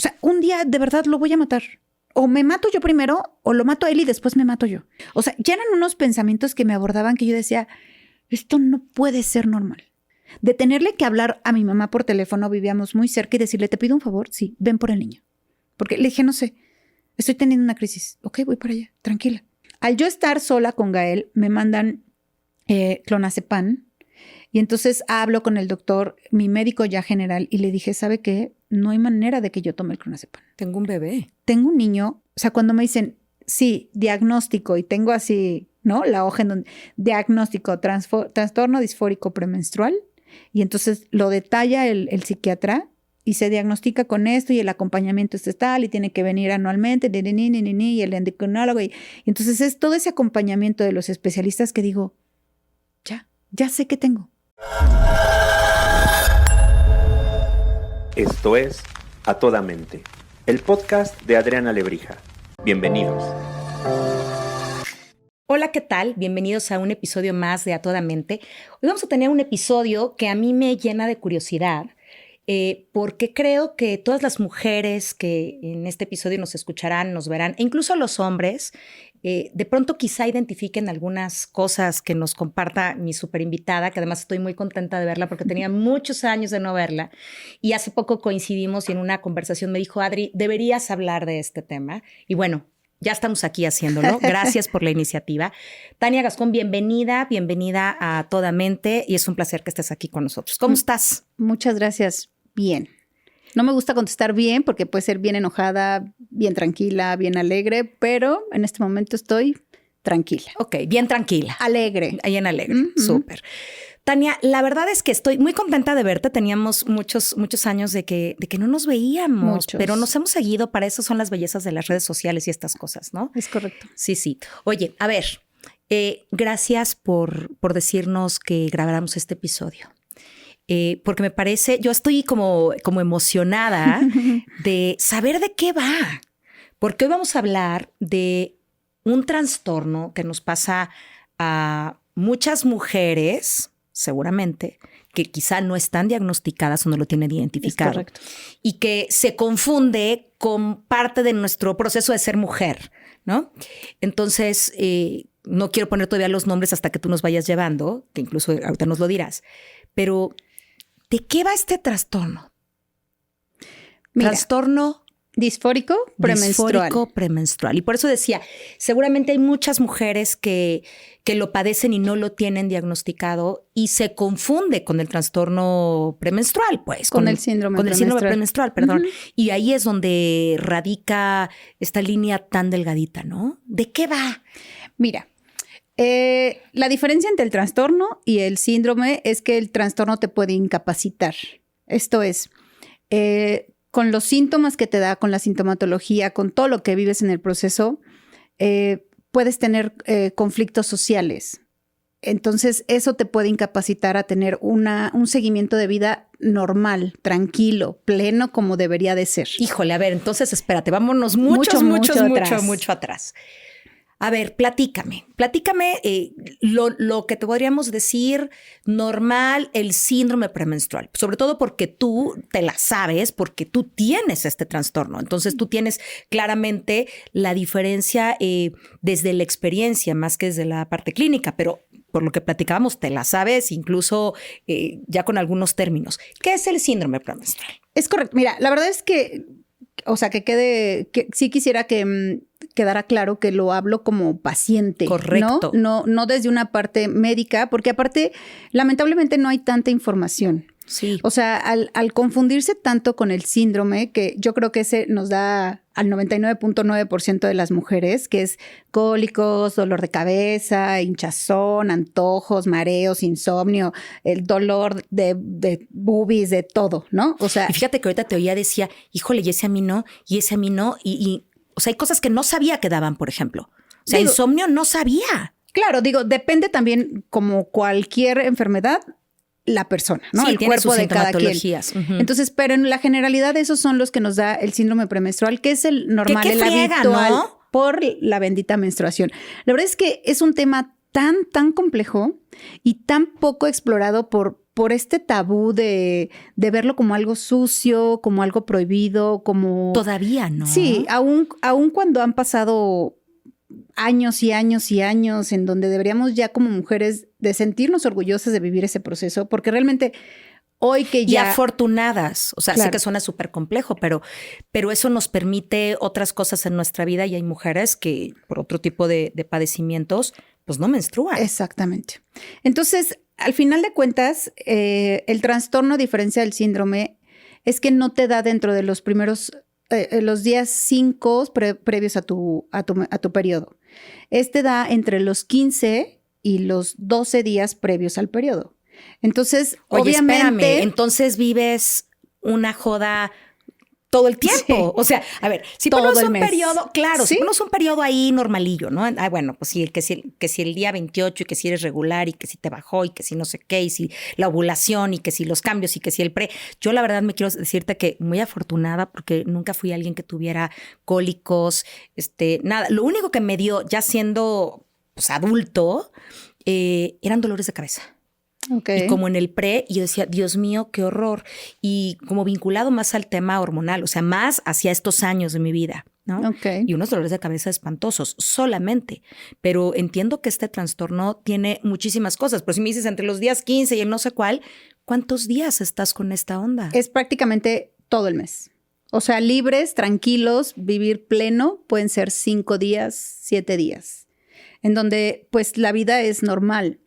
sea, un día de verdad lo voy a matar. O me mato yo primero, o lo mato a él y después me mato yo. O sea, ya eran unos pensamientos que me abordaban que yo decía, esto no puede ser normal. De tenerle que hablar a mi mamá por teléfono, vivíamos muy cerca, y decirle, ¿te pido un favor? Sí, ven por el niño. Porque le dije, no sé, estoy teniendo una crisis. Ok, voy para allá, tranquila. Al yo estar sola con Gael, me mandan clonazepam. Y entonces hablo con el doctor, mi médico ya general, y le dije, ¿sabe qué? No hay manera de que yo tome el clonazepam. Tengo un bebé. Tengo un niño. O sea, cuando me dicen, sí, diagnóstico, y tengo así, ¿no? La hoja en donde, diagnóstico, trastorno disfórico premenstrual. Y entonces lo detalla el psiquiatra y se diagnostica con esto y el acompañamiento es tal y tiene que venir anualmente, y el endocrinólogo. Y entonces es todo ese acompañamiento de los especialistas que digo, ya sé qué tengo. Esto es A Toda Mente, el podcast de Adriana Lebrija. Bienvenidos. Hola, ¿qué tal? Bienvenidos a un episodio más de A Toda Mente. Hoy vamos a tener un episodio que a mí me llena de curiosidad, porque creo que todas las mujeres que en este episodio nos escucharán, nos verán, e incluso los hombres, de pronto quizá identifiquen algunas cosas que nos comparta mi súper invitada, que además estoy muy contenta de verla porque tenía muchos años de no verla. Y hace poco coincidimos y en una conversación me dijo, Adri, deberías hablar de este tema. Y bueno, ya estamos aquí haciéndolo. Gracias por la iniciativa. Tania Gascón, bienvenida a Toda Mente y es un placer que estés aquí con nosotros. ¿Cómo estás? Muchas gracias. Bien. No me gusta contestar bien porque puede ser bien enojada, bien tranquila, bien alegre, pero en este momento estoy tranquila. Ok, bien tranquila. Alegre. Bien alegre, súper. Tania, la verdad es que estoy muy contenta de verte. Teníamos muchos años de que no nos veíamos, pero nos hemos seguido. Para eso son las bellezas de las redes sociales y estas cosas, ¿no? Es correcto. Sí. Oye, a ver, gracias por decirnos que grabáramos este episodio. Porque me parece, yo estoy como emocionada de saber de qué va. Porque hoy vamos a hablar de un trastorno que nos pasa a muchas mujeres, seguramente, que quizá no están diagnosticadas o no lo tienen identificado. Es correcto. Y que se confunde con parte de nuestro proceso de ser mujer, ¿no? Entonces, no quiero poner todavía los nombres hasta que tú nos vayas llevando, que incluso ahorita nos lo dirás, pero ¿de qué va este trastorno? Mira, trastorno disfórico premenstrual. Y por eso decía, seguramente hay muchas mujeres que lo padecen y no lo tienen diagnosticado y se confunde con el trastorno premenstrual, pues. Con el síndrome premenstrual, perdón. Uh-huh. Y ahí es donde radica esta línea tan delgadita, ¿no? ¿De qué va? Mira, la diferencia entre el trastorno y el síndrome es que el trastorno te puede incapacitar. Esto es, con los síntomas que te da, con la sintomatología, con todo lo que vives en el proceso, puedes tener conflictos sociales. Entonces, eso te puede incapacitar a tener un seguimiento de vida normal, tranquilo, pleno, como debería de ser. Híjole, a ver, entonces espérate, vámonos mucho atrás. A ver, platícame lo que te podríamos decir normal, el síndrome premenstrual, sobre todo porque tú te la sabes, porque tú tienes este trastorno. Entonces tú tienes claramente la diferencia desde la experiencia más que desde la parte clínica, pero por lo que platicábamos te la sabes incluso ya con algunos términos. ¿Qué es el síndrome premenstrual? Es correcto. Mira, la verdad es que, o sea, que sí quisiera que quedara claro que lo hablo como paciente. Correcto. No desde una parte médica, porque aparte, lamentablemente no hay tanta información. Sí. O sea, al confundirse tanto con el síndrome, que yo creo que ese nos da al 99.9% de las mujeres, que es cólicos, dolor de cabeza, hinchazón, antojos, mareos, insomnio, el dolor de boobies, de todo, ¿no? O sea, y fíjate que ahorita te oía, decía, híjole, y ese a mí no, y ese a mí no, y o sea, hay cosas que no sabía que daban, por ejemplo. O sea, insomnio no sabía. Claro, depende también, como cualquier enfermedad, la persona, ¿no? Sí, el cuerpo de cada quien. Uh-huh. Entonces, pero en la generalidad esos son los que nos da el síndrome premenstrual, que es el normal, el habitual, ¿no? Por la bendita menstruación. La verdad es que es un tema tan complejo y tan poco explorado por por este tabú de verlo como algo sucio, como algo prohibido, como... Todavía, ¿no? Sí, aún cuando han pasado años y años y años en donde deberíamos ya como mujeres de sentirnos orgullosas de vivir ese proceso, porque realmente hoy que ya... Y afortunadas, o sea, Claro. sé que suena súper complejo, pero eso nos permite otras cosas en nuestra vida y hay mujeres que por otro tipo de padecimientos, pues no menstruan. Exactamente. Entonces, al final de cuentas, el trastorno, a diferencia del síndrome, es que no te da dentro de los primeros, los días 5 previos a tu periodo. Da entre los 15 y los 12 días previos al periodo. Entonces, Oye, obviamente... espérame, entonces vives una joda todo el tiempo. Sí. O sea, a ver, si Todo ponemos el un mes. periodo, claro, ¿Sí? si ponemos un periodo ahí normalillo, ¿no? Ah, bueno, pues sí, que si el día 28 y que si eres regular y que si te bajó y que si no sé qué y si la ovulación y que si los cambios y que si el pre. Yo la verdad me quiero decirte que muy afortunada porque nunca fui alguien que tuviera cólicos, nada. Lo único que me dio ya siendo pues, adulto eran dolores de cabeza. Okay. Y como en el pre, yo decía, Dios mío, qué horror. Y como vinculado más al tema hormonal, o sea, más hacia estos años de mi vida, ¿no? Okay. Y unos dolores de cabeza espantosos, solamente. Pero entiendo que este trastorno tiene muchísimas cosas. Pero si me dices entre los días 15 y el no sé cuál, ¿cuántos días estás con esta onda? Es prácticamente todo el mes. O sea, libres, tranquilos, vivir pleno, pueden ser 5 días, 7 días, en donde pues la vida es normal.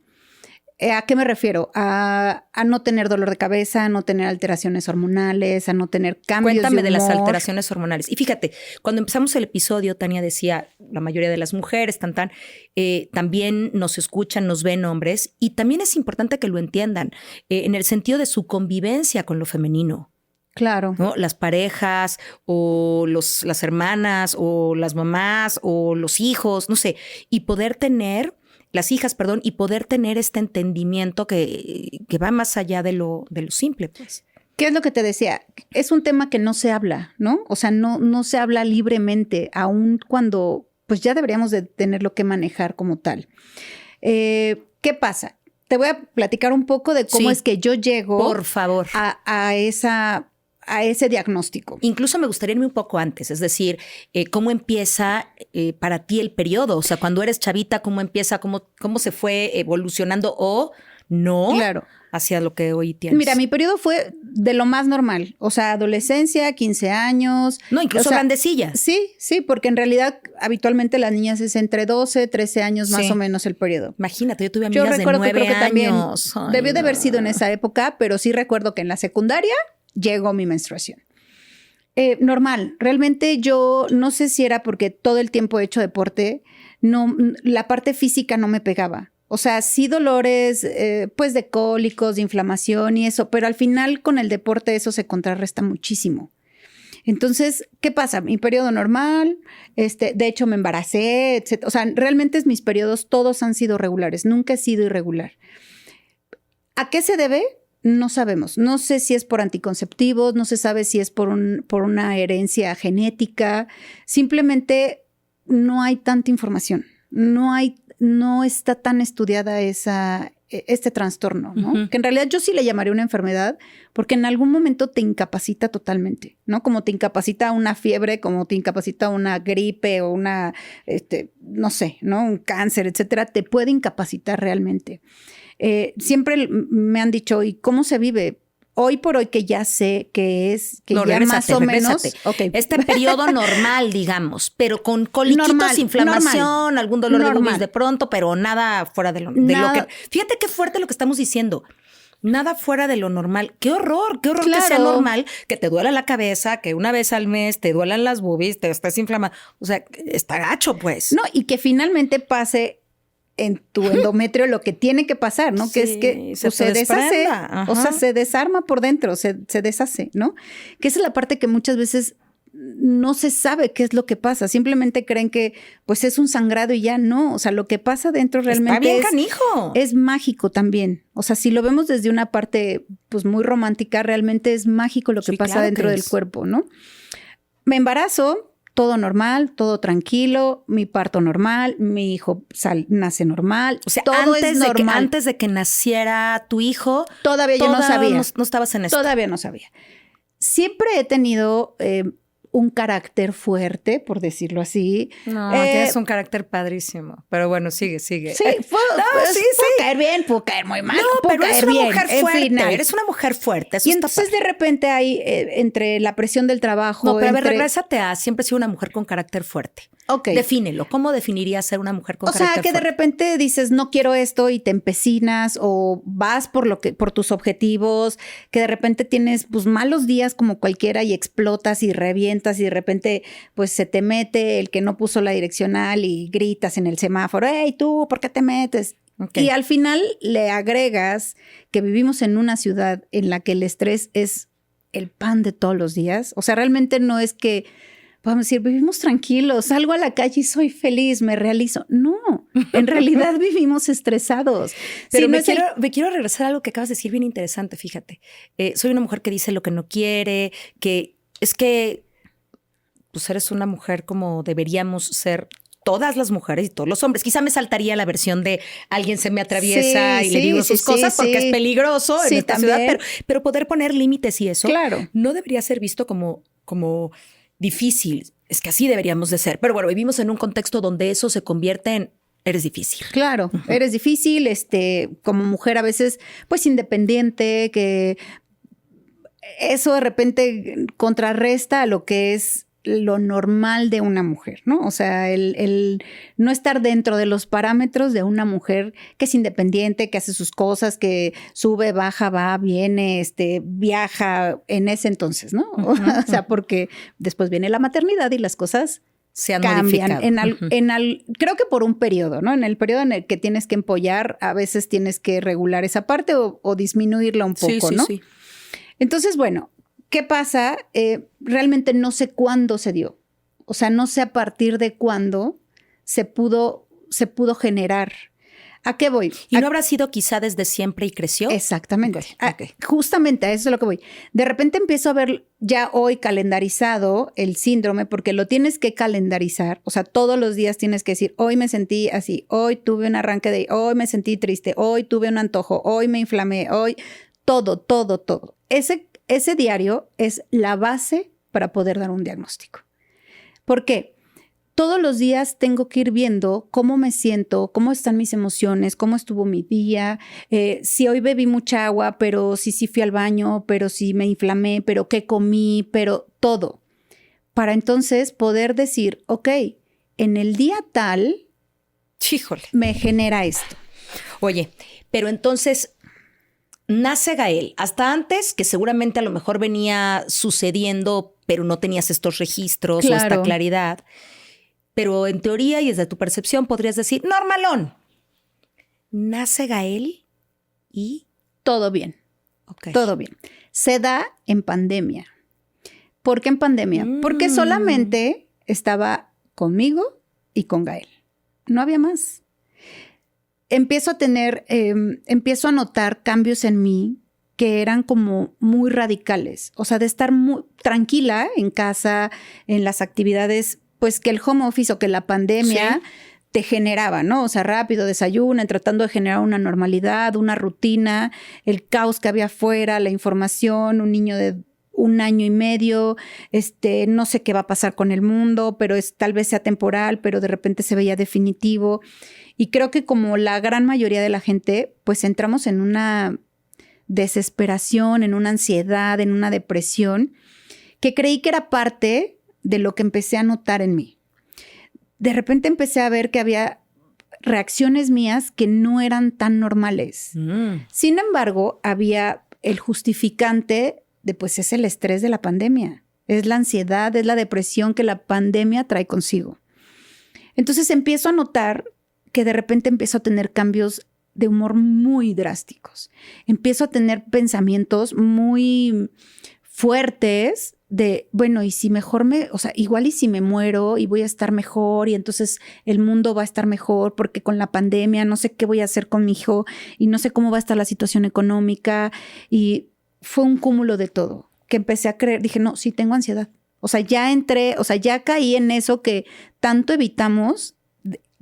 ¿A qué me refiero? A no tener dolor de cabeza, a no tener alteraciones hormonales, a no tener cambios Cuéntame de humor. las alteraciones hormonales. Y fíjate, cuando empezamos el episodio, Tania decía, la mayoría de las mujeres también nos escuchan, nos ven hombres, y también es importante que lo entiendan en el sentido de su convivencia con lo femenino. Claro. ¿No? Las parejas o las hermanas o las mamás o los hijos, no sé, y poder tener... las hijas, perdón, y poder tener este entendimiento que va más allá de lo simple, pues. ¿Qué es lo que te decía? Es un tema que no se habla, ¿no? O sea, no se habla libremente, aun cuando pues ya deberíamos de tenerlo que manejar como tal. ¿Qué pasa? Te voy a platicar un poco de cómo es que yo llego por favor. a ese diagnóstico. Incluso me gustaría irme un poco antes, es decir, ¿cómo empieza para ti el periodo? O sea, cuando eres chavita, ¿cómo empieza? ¿Cómo se fue evolucionando o no? Claro. Hacia lo que hoy tienes. Mira, mi periodo fue de lo más normal, o sea, adolescencia, 15 años. No, incluso grandecillas. Sí, porque en realidad habitualmente las niñas es entre 12, 13 años más o menos el periodo. Imagínate, yo tuve amigas de 9 que creo que también años. debió de haber sido en esa época, pero sí recuerdo que en la secundaria llegó mi menstruación. Normal, realmente yo no sé si era porque todo el tiempo he hecho deporte, la parte física no me pegaba. O sea, sí dolores, pues de cólicos, de inflamación y eso, pero al final con el deporte eso se contrarresta muchísimo. Entonces, ¿qué pasa? Mi periodo normal, de hecho me embaracé, etc. O sea, realmente mis periodos todos han sido regulares, nunca he sido irregular. ¿A qué se debe? No sabemos. No sé si es por anticonceptivos, no se sabe si es por una herencia genética. Simplemente no hay tanta información. No está tan estudiada este trastorno, ¿no? Uh-huh. Que en realidad yo sí le llamaría una enfermedad porque en algún momento te incapacita totalmente, ¿no? Como te incapacita una fiebre, como te incapacita una gripe o una, no sé, ¿no? Un cáncer, etcétera, te puede incapacitar realmente. Siempre me han dicho, ¿y cómo se vive? Hoy por hoy que ya sé que es, que ya más o menos... Okay. Este periodo normal, digamos, pero con coliquitos, inflamación, algún dolor de boobies de pronto, pero nada fuera de lo que... Fíjate qué fuerte lo que estamos diciendo. Nada fuera de lo normal. Qué horror claro. Que sea normal, que te duela la cabeza, que una vez al mes te duelan las boobies, te estés inflamado. O sea, está gacho, pues. No, y que finalmente pase en tu endometrio lo que tiene que pasar, ¿no? Sí, que es que se deshace, o sea, se desarma por dentro, se deshace, ¿no? Que esa es la parte que muchas veces no se sabe qué es lo que pasa, simplemente creen que pues es un sangrado y ya no, o sea, lo que pasa dentro realmente está bien canijo. Es mágico también, o sea, si lo vemos desde una parte pues muy romántica, realmente es mágico lo que pasa dentro del cuerpo, ¿no? Me embarazo, todo normal, todo tranquilo, mi parto normal, mi hijo nace normal, O sea, todo es normal. antes de que naciera tu hijo, Todavía yo no sabía. No estabas en esto. Todavía no sabía. Siempre he tenido un carácter fuerte, por decirlo así. No, tienes un carácter padrísimo. Pero bueno, sigue. Sí, puedo caer bien, puedo caer muy mal. No, pero eres una mujer fuerte. Final. Eres una mujer fuerte. Eso Y está entonces padre. de repente hay entre la presión del trabajo. No, pero a ver, regrésate a siempre he sido una mujer con carácter fuerte. Ok. Defínelo. ¿Cómo definirías ser una mujer con O carácter sea, que fuerte? de repente dices, no quiero esto y te empecinas o vas por tus objetivos, que de repente tienes pues malos días como cualquiera y explotas y revientas y de repente pues se te mete el que no puso la direccional y gritas en el semáforo, hey, tú, ¿por qué te metes? Okay. Y al final le agregas que vivimos en una ciudad en la que el estrés es el pan de todos los días. O sea, realmente no es que vamos a decir, vivimos tranquilos, salgo a la calle y soy feliz, me realizo. No, en realidad vivimos estresados. Pero sí, me quiero regresar a algo que acabas de decir bien interesante, fíjate. Soy una mujer que dice lo que no quiere, que es que pues eres una mujer como deberíamos ser todas las mujeres y todos los hombres. Quizá me saltaría la versión de alguien se me atraviesa y le digo sus cosas porque es peligroso en esta ciudad, pero poder poner límites y eso no debería ser visto como difícil. Es que así deberíamos de ser. Pero bueno, vivimos en un contexto donde eso se convierte en eres difícil. Claro, eres difícil, como mujer a veces, pues independiente, que eso de repente contrarresta a lo que es lo normal de una mujer, ¿no? O sea, el no estar dentro de los parámetros de una mujer que es independiente, que hace sus cosas, que sube, baja, va, viene, viaja en ese entonces, ¿no? O sea, porque después viene la maternidad y las cosas se han cambian. modificado. Creo que por un periodo, ¿no? En el periodo en el que tienes que empollar, a veces tienes que regular esa parte o disminuirla un poco, ¿no? Sí. Entonces, bueno, ¿qué pasa? Realmente no sé cuándo se dio. O sea, no sé a partir de cuándo se pudo generar. ¿A qué voy? ¿Y no habrá sido quizá desde siempre y creció? Exactamente. Okay. Justamente a eso es lo que voy. De repente empiezo a ver ya hoy calendarizado el síndrome porque lo tienes que calendarizar. O sea, todos los días tienes que decir, hoy me sentí así, hoy tuve un arranque de, hoy me sentí triste, hoy tuve un antojo, hoy me inflamé, hoy... Todo. Ese diario es la base para poder dar un diagnóstico. ¿Por qué? Todos los días tengo que ir viendo cómo me siento, cómo están mis emociones, cómo estuvo mi día, si hoy bebí mucha agua, pero si sí fui al baño, pero si me inflamé, pero qué comí, pero todo. Para entonces poder decir, ok, en el día tal, híjole, me genera esto. Oye, pero entonces... Nace Gael, hasta antes, que seguramente a lo mejor venía sucediendo, pero no tenías estos registros o esta claridad. Pero en teoría y desde tu percepción podrías decir, normalón. Nace Gael y... Todo bien. Okay. Todo bien. Se da en pandemia. ¿Por qué en pandemia? Porque solamente estaba conmigo y con Gael. No había más. Empiezo a notar cambios en mí que eran como muy radicales. O sea, de estar muy tranquila en casa, en las actividades, pues que el home office o que la pandemia te generaba, ¿no? O sea, rápido, desayuna, tratando de generar una normalidad, una rutina, el caos que había afuera, la información, un niño de 1 año y medio, no sé qué va a pasar con el mundo, pero tal vez sea temporal, pero de repente se veía definitivo. Y creo que como la gran mayoría de la gente, pues entramos en una desesperación, en una ansiedad, en una depresión, que creí que era parte de lo que empecé a notar en mí. De repente empecé a ver que había reacciones mías que no eran tan normales. Sin embargo, había el justificante de, pues, es el estrés de la pandemia. Es la ansiedad, es la depresión que la pandemia trae consigo. Entonces empiezo a notar que de repente empiezo a tener cambios de humor muy drásticos. Empiezo a tener pensamientos muy fuertes de, bueno, y si mejor igual y si me muero y voy a estar mejor y entonces el mundo va a estar mejor porque con la pandemia no sé qué voy a hacer con mi hijo y no sé cómo va a estar la situación económica y fue un cúmulo de todo que empecé a creer. Dije, no, sí tengo ansiedad. O sea, ya caí en eso que tanto evitamos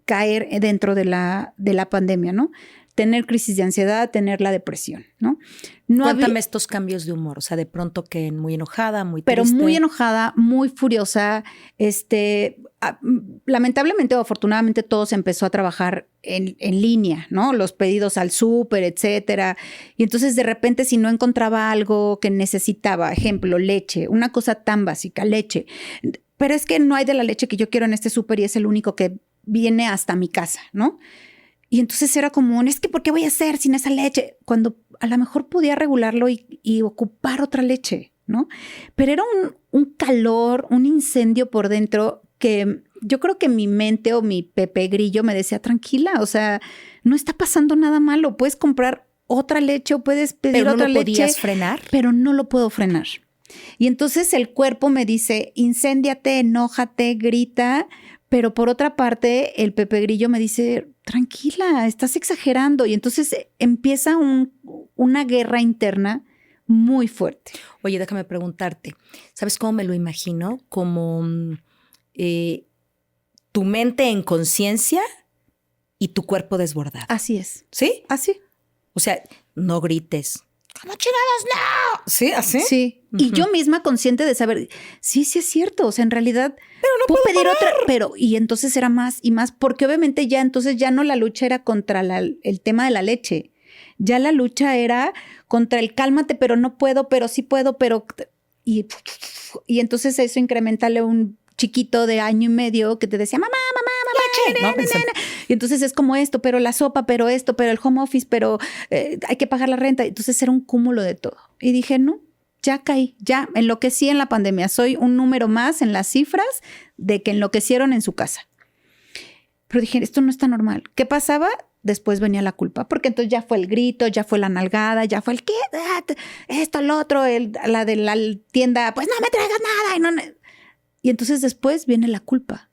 caer dentro de la pandemia, ¿no? Tener crisis de ansiedad, tener la depresión, ¿no? Cuéntame estos cambios de humor, o sea, de pronto que muy enojada, muy triste. Pero muy enojada, muy furiosa, lamentablemente o afortunadamente todo se empezó a trabajar en línea, ¿no? Los pedidos al súper, etcétera. Y entonces de repente si no encontraba algo que necesitaba, ejemplo, leche, una cosa tan básica, leche. Pero es que no hay de la leche que yo quiero en este súper y es el único que viene hasta mi casa, ¿no? Y entonces era como, es que ¿por qué voy a hacer sin esa leche? Cuando a lo mejor podía regularlo y ocupar otra leche, ¿no? Pero era un calor, un incendio por dentro que yo creo que mi mente o mi Pepe Grillo me decía, tranquila, o sea, no está pasando nada malo, puedes comprar otra leche o puedes pedir otra leche. ¿Pero no lo podías frenar? Pero no lo puedo frenar. Y entonces el cuerpo me dice, incéndiate, enójate, grita. Pero por otra parte, el Pepe Grillo me dice, tranquila, estás exagerando. Y entonces empieza una guerra interna muy fuerte. Oye, déjame preguntarte, ¿sabes cómo me lo imagino? Como tu mente en conciencia y tu cuerpo desbordado. Así es. ¿Sí? Así. O sea, no grites. ¿Cómo chingados no? ¿Sí? ¿Así? Sí. Y yo misma consciente de saber, sí es cierto. O sea, en realidad pero no puedo pedir parar. otra. Y entonces era más y más, porque obviamente ya no la lucha era contra el tema de la leche. Ya la lucha era contra el cálmate, pero no puedo, pero sí puedo, pero. Y entonces eso incrementale un chiquito de 1.5 años que te decía, mamá, leche. Y entonces es como esto, pero la sopa, pero esto, pero el home office, pero hay que pagar la renta. Entonces era un cúmulo de todo. Y dije, no, ya caí, ya enloquecí en la pandemia. Soy un número más en las cifras de que enloquecieron en su casa. Pero dije, esto no está normal. ¿Qué pasaba? Después venía la culpa, porque entonces ya fue el grito, ya fue la nalgada, ya fue el ¿qué? Esto, lo otro, la de la tienda, pues no me traigas nada. Y entonces después viene la culpa,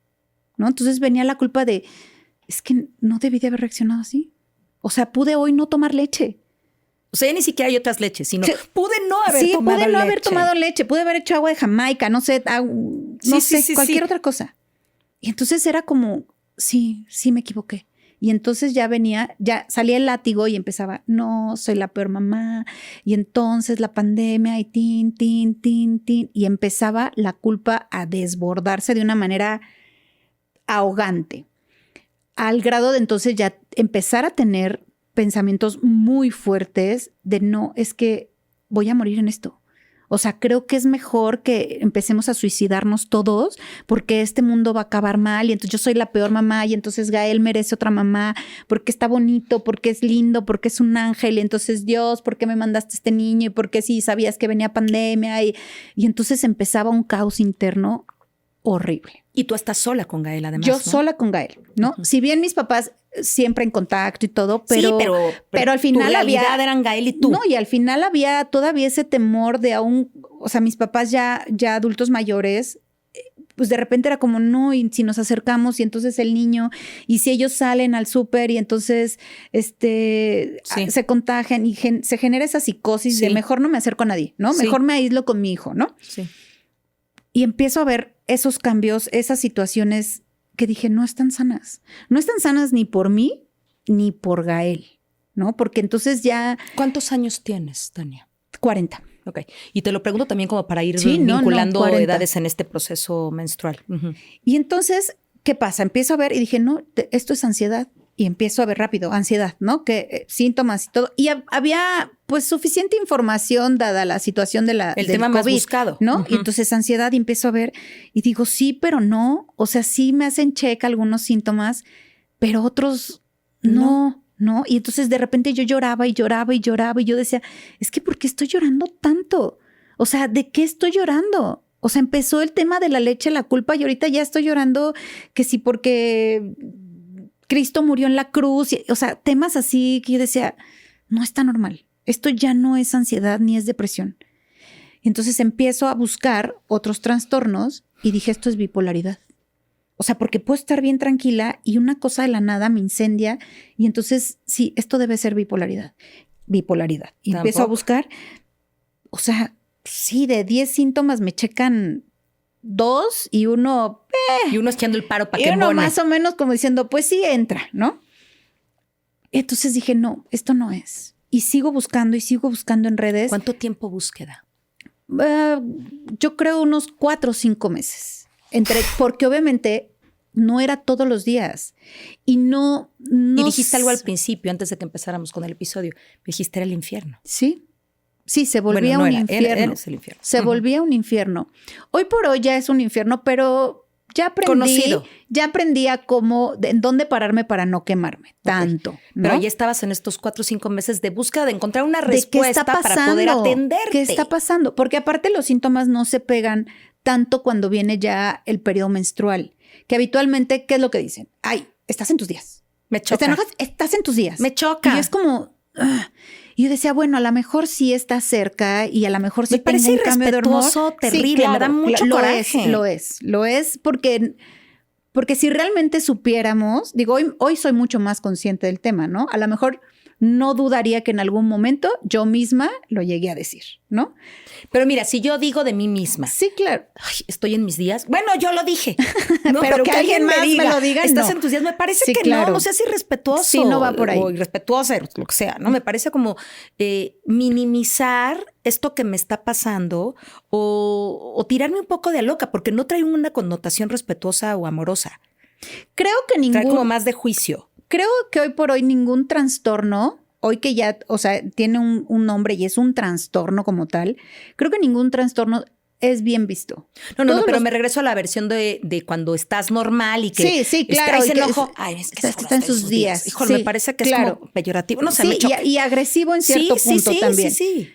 ¿no? Entonces venía la culpa de, es que no debí de haber reaccionado así. O sea, pude hoy no tomar leche. O sea, ya ni siquiera hay otras leches, sino pude no haber tomado leche, pude haber hecho agua de Jamaica, no sé, cualquier otra cosa. Y entonces era como, sí me equivoqué. Y entonces ya salía el látigo y empezaba, no, soy la peor mamá. Y entonces la pandemia y tin. Y empezaba la culpa a desbordarse de una manera ahogante. Al grado de entonces ya empezar a tener pensamientos muy fuertes de no, es que voy a morir en esto. O sea, creo que es mejor que empecemos a suicidarnos todos porque este mundo va a acabar mal y entonces yo soy la peor mamá y entonces Gael merece otra mamá porque está bonito, porque es lindo, porque es un ángel y entonces Dios, ¿por qué me mandaste este niño? Y por qué si sabías que venía pandemia y entonces empezaba un caos interno horrible. Y tú estás sola con Gael además, Yo ¿no? sola con Gael, ¿no? Si bien mis papás siempre en contacto y todo, pero, sí, pero al final tu realidad eran Gael y tú. No, y al final había todavía ese temor de o sea, mis papás ya adultos mayores, pues de repente era como, no, y si nos acercamos y entonces el niño, y si ellos salen al súper y entonces se contagian y se genera esa psicosis de mejor no me acerco a nadie, ¿no? Mejor me aíslo con mi hijo, ¿no? Sí. Y empiezo a ver esos cambios, esas situaciones que dije, no están sanas. No están sanas ni por mí ni por Gael, ¿no? Porque entonces ya... ¿Cuántos años tienes, Tania? 40. Ok. Y te lo pregunto también como para ir vinculando edades en este proceso menstrual. Y entonces, ¿qué pasa? Empiezo a ver y dije, no, esto es ansiedad. Y empiezo a ver rápido, ansiedad, ¿no? Que síntomas y todo. Y había pues suficiente información dada la situación del tema COVID, más buscado, ¿no? Y entonces ansiedad y empiezo a ver y digo, sí, pero no. O sea, sí me hacen check algunos síntomas, pero otros no. Y entonces de repente yo lloraba y yo decía, es que ¿por qué estoy llorando tanto? O sea, ¿de qué estoy llorando? O sea, empezó el tema de la leche, la culpa y ahorita ya estoy llorando que sí porque Cristo murió en la cruz, o sea, temas así que yo decía, no está normal. Esto ya no es ansiedad ni es depresión. Y entonces empiezo a buscar otros trastornos y dije, esto es bipolaridad. O sea, porque puedo estar bien tranquila y una cosa de la nada me incendia y entonces, sí, esto debe ser bipolaridad. Y empiezo a buscar, o sea, sí, de 10 síntomas me checan 2 y uno... Y uno echando el paro para y que uno embone. más o menos como diciendo, pues sí, entra, ¿no? Entonces dije, no, esto no es. Y sigo buscando en redes. ¿Cuánto tiempo búsqueda? Yo creo unos 4 o 5 meses. Porque obviamente no era todos los días. Y no Y dijiste algo al principio, antes de que empezáramos con el episodio. Me dijiste, era el infierno. Sí. Sí, se volvía Bueno, no un era, infierno. es el infierno. Se volvía un infierno. Hoy por hoy ya es un infierno, pero ya aprendí a cómo, en dónde pararme para no quemarme tanto. ¿no? Pero ya estabas en estos 4 o 5 meses de búsqueda de encontrar una ¿De respuesta qué está para poder atenderte. ¿Qué está pasando? Porque aparte los síntomas no se pegan tanto cuando viene ya el periodo menstrual. Que habitualmente, ¿qué es lo que dicen? Ay, estás en tus días. Me choca. ¿Te enojas? Estás en tus días. Me choca. Y es como... Y yo decía, bueno, a lo mejor sí está cerca y a lo mejor sí me parece tengo un cambio de hormona. terrible, sí, claro, me da mucho coraje. Lo es porque si realmente supiéramos, digo, hoy soy mucho más consciente del tema, ¿no? A lo mejor no dudaría que en algún momento yo misma lo llegué a decir, ¿no? Pero mira, si yo digo de mí misma, sí, claro, ay, estoy en mis días, bueno, yo lo dije, no, pero que alguien más me lo diga, estás no. en tus días, me parece sí, que claro. no seas irrespetuoso. Sí, no va por ahí. O irrespetuosa, lo que sea, ¿no? Me parece como minimizar esto que me está pasando o tirarme un poco de loca, porque no trae una connotación respetuosa o amorosa. Creo que trae como más de juicio. Creo que hoy por hoy ningún trastorno, hoy que ya, o sea, tiene un nombre y es un trastorno como tal, creo que ningún trastorno es bien visto. No, pero me regreso a la versión de cuando estás normal y que sí, claro, traes enojo. Ay, es que está en sus días. Híjole, me parece que es como peyorativo. No sé, me choca. Y agresivo en cierto punto también. Sí.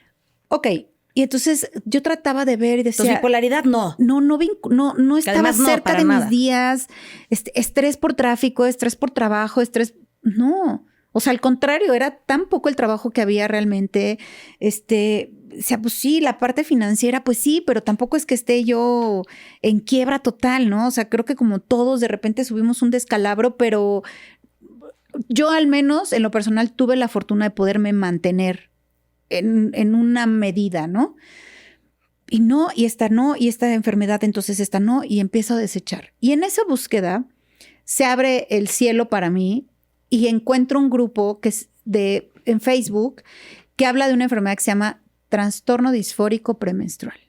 Ok, y entonces yo trataba de ver y decía... Entonces, bipolaridad no. No estaba cerca de mis días. Estrés por tráfico, estrés por trabajo, No. O sea, al contrario, era tan poco el trabajo que había realmente. O sea, pues sí, la parte financiera, pues sí, pero tampoco es que esté yo en quiebra total, ¿no? O sea, creo que como todos de repente subimos un descalabro, pero yo al menos en lo personal tuve la fortuna de poderme mantener en una medida, ¿no? Y esta enfermedad, entonces esta no, y empiezo a desechar. Y en esa búsqueda se abre el cielo para mí y encuentro un grupo que es en Facebook que habla de una enfermedad que se llama trastorno disfórico premenstrual.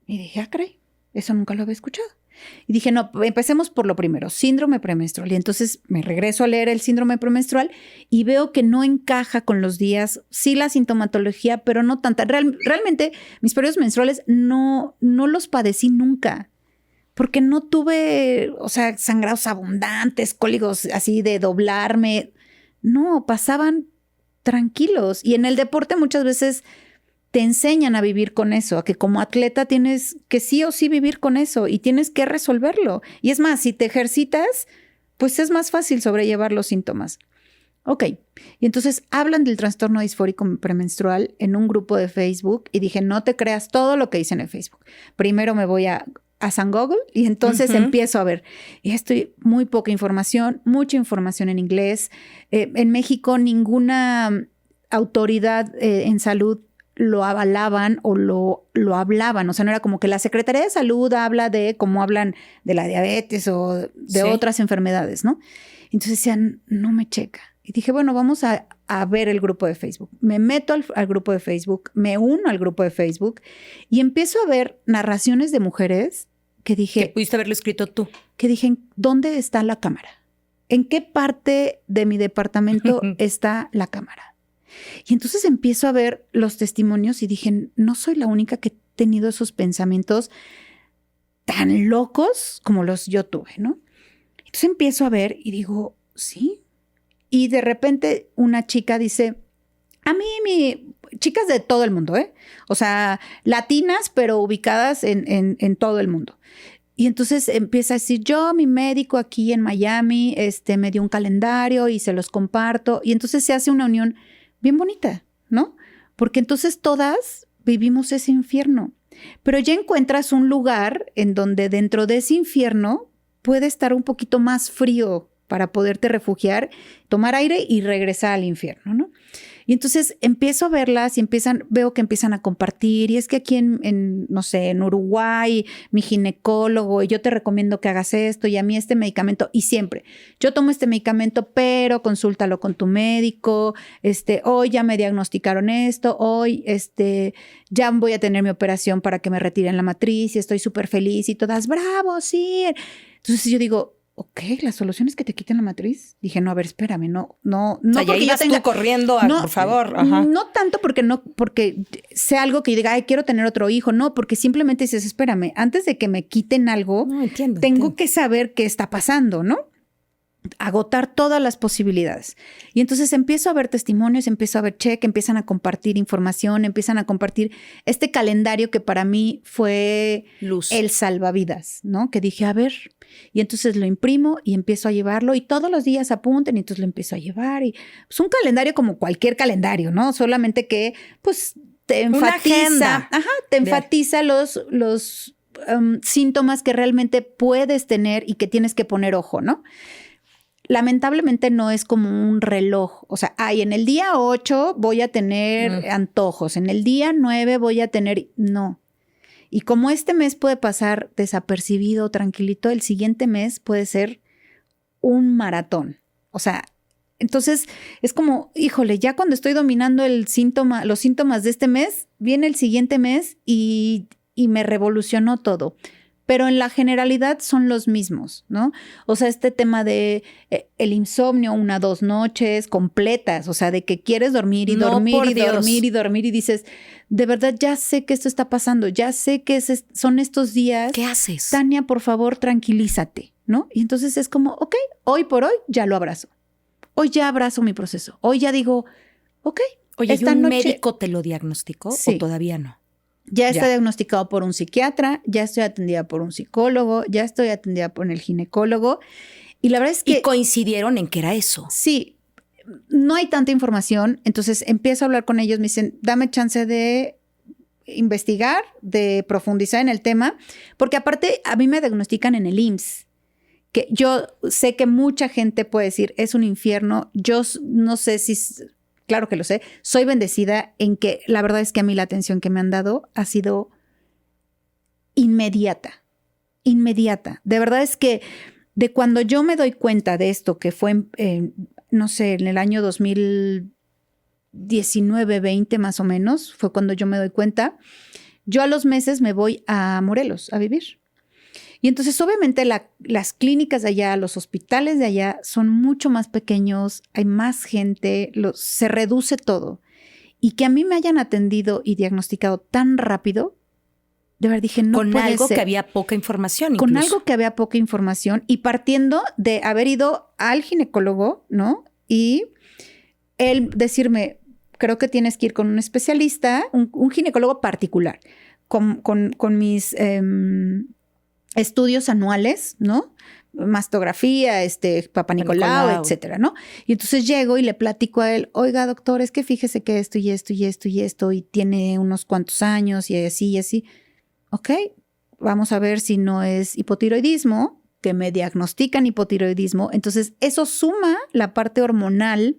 Y dije, caray, eso nunca lo había escuchado. Y dije, no, empecemos por lo primero, síndrome premenstrual. Y entonces me regreso a leer el síndrome premenstrual y veo que no encaja con los días, sí la sintomatología, pero no tanta. Realmente mis periodos menstruales no los padecí nunca. Porque no tuve, o sea, sangrados abundantes, cólicos así de doblarme. No, pasaban tranquilos. Y en el deporte muchas veces te enseñan a vivir con eso, a que como atleta tienes que sí o sí vivir con eso y tienes que resolverlo. Y es más, si te ejercitas, pues es más fácil sobrellevar los síntomas. Ok, y entonces hablan del trastorno disfórico premenstrual en un grupo de Facebook y dije, no te creas todo lo que dicen en Facebook. Primero me voy a San Google y entonces empiezo a ver. Y estoy muy poca información, mucha información en inglés. En México ninguna autoridad en salud lo avalaban o lo hablaban. O sea, no era como que la Secretaría de Salud habla de cómo hablan de la diabetes o de otras enfermedades, ¿no? Entonces decían, no me checa. Y dije, bueno, vamos a ver el grupo de Facebook. Me meto al grupo de Facebook, me uno al grupo de Facebook y empiezo a ver narraciones de mujeres que dije... ¿Que pudiste haberlo escrito tú? Que dije, ¿dónde está la cámara? ¿En qué parte de mi departamento está la cámara? Y entonces empiezo a ver los testimonios y dije, no soy la única que he tenido esos pensamientos tan locos como los yo tuve, ¿no? Entonces empiezo a ver y digo, sí. Y de repente una chica dice, a mí, chicas de todo el mundo, ¿eh? O sea, latinas, pero ubicadas en todo el mundo. Y entonces empieza a decir, yo, mi médico aquí en Miami, me dio un calendario y se los comparto. Y entonces se hace una unión bien bonita, ¿no? Porque entonces todas vivimos ese infierno. Pero ya encuentras un lugar en donde dentro de ese infierno puede estar un poquito más frío para poderte refugiar, tomar aire y regresar al infierno, ¿no? Y entonces empiezo a verlas y veo que empiezan a compartir. Y es que aquí no sé, en Uruguay, mi ginecólogo, y yo te recomiendo que hagas esto, y a mí este medicamento. Y siempre, yo tomo este medicamento, pero consúltalo con tu médico. Hoy ya me diagnosticaron esto, hoy ya voy a tener mi operación para que me retiren la matriz y estoy súper feliz y todas, bravo, sí. Entonces yo digo, ok, la solución es que te quiten la matriz. Dije, no, a ver, espérame, no. O sea, ya ibas tú corriendo, por favor. Ajá. No tanto porque sea algo que yo diga, ay, quiero tener otro hijo. No, porque simplemente dices, espérame, antes de que me quiten algo, tengo que saber qué está pasando, ¿no? Agotar todas las posibilidades. Y entonces empiezo a ver testimonios, empiezo a ver empiezan a compartir información, empiezan a compartir este calendario que para mí fue el salvavidas, ¿no? Que dije, a ver, y entonces lo imprimo y empiezo a llevarlo y todos los días apunten y entonces lo empiezo a llevar y es un calendario como cualquier calendario, ¿no? Solamente que pues te enfatiza, te enfatiza los síntomas que realmente puedes tener y que tienes que poner ojo, ¿no? Lamentablemente no es como un reloj. O sea, en el día 8 voy a tener antojos, en el día 9 voy a tener... No. Y como este mes puede pasar desapercibido, tranquilito, el siguiente mes puede ser un maratón. O sea, entonces es como, híjole, ya cuando estoy dominando los síntomas de este mes, viene el siguiente mes y me revolucionó todo. Pero en la generalidad son los mismos, ¿no? O sea, este tema de el insomnio, 1 o 2 noches completas, o sea, de que quieres dormir y dormir y dormir y dormir y dices, de verdad ya sé que esto está pasando, ya sé que son estos días. ¿Qué haces? Tania, por favor, tranquilízate, ¿no? Y entonces es como, ok, hoy por hoy ya lo abrazo. Hoy ya abrazo mi proceso. Hoy ya digo, ok. Oye, ¿y un médico te lo diagnosticó o todavía no? Ya está diagnosticado por un psiquiatra, ya estoy atendida por un psicólogo, ya estoy atendida por el ginecólogo. Y la verdad es que... ¿Y coincidieron en que era eso? Sí, no hay tanta información. Entonces empiezo a hablar con ellos, me dicen, dame chance de investigar, de profundizar en el tema, porque aparte a mí me diagnostican en el IMSS, que yo sé que mucha gente puede decir, es un infierno. Yo no sé si... Claro que lo sé. Soy bendecida en que la verdad es que a mí la atención que me han dado ha sido inmediata. Inmediata. De verdad es que de cuando yo me doy cuenta de esto, que fue, no sé, en el año 2019, 20 más o menos, fue cuando yo me doy cuenta, yo a los meses me voy a Morelos a vivir. Y entonces, obviamente, las clínicas de allá, los hospitales de allá son mucho más pequeños, hay más gente, se reduce todo. Y que a mí me hayan atendido y diagnosticado tan rápido, de verdad dije, no puede ser. Con algo que había poca información incluso. Con algo que había poca información y partiendo de haber ido al ginecólogo, ¿no? Y él decirme, creo que tienes que ir con un especialista, un ginecólogo particular, con mis... estudios anuales, ¿no? Mastografía, Papá Nicolau, etcétera, ¿no? Y entonces llego y le platico a él, oiga, doctor, es que fíjese que esto y esto y esto y esto y tiene unos cuantos años y así y así. Ok, vamos a ver si no es hipotiroidismo, que me diagnostican hipotiroidismo. Entonces eso suma la parte hormonal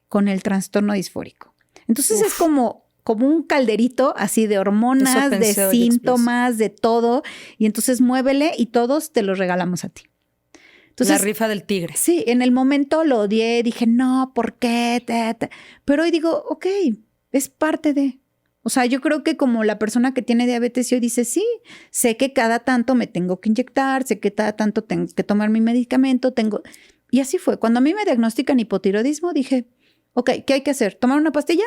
con el trastorno disfórico. Entonces es como un calderito así de hormonas, de síntomas, de todo. Y entonces muévele y todos te los regalamos a ti. Entonces, la rifa del tigre. Sí, en el momento lo odié, dije, no, ¿por qué? Pero hoy digo, ok, es parte de... O sea, yo creo que como la persona que tiene diabetes y hoy dice, sí, sé que cada tanto me tengo que inyectar, sé que cada tanto tengo que tomar mi medicamento, Y así fue. Cuando a mí me diagnostican hipotiroidismo, dije, ok, ¿qué hay que hacer? ¿Tomar una pastilla?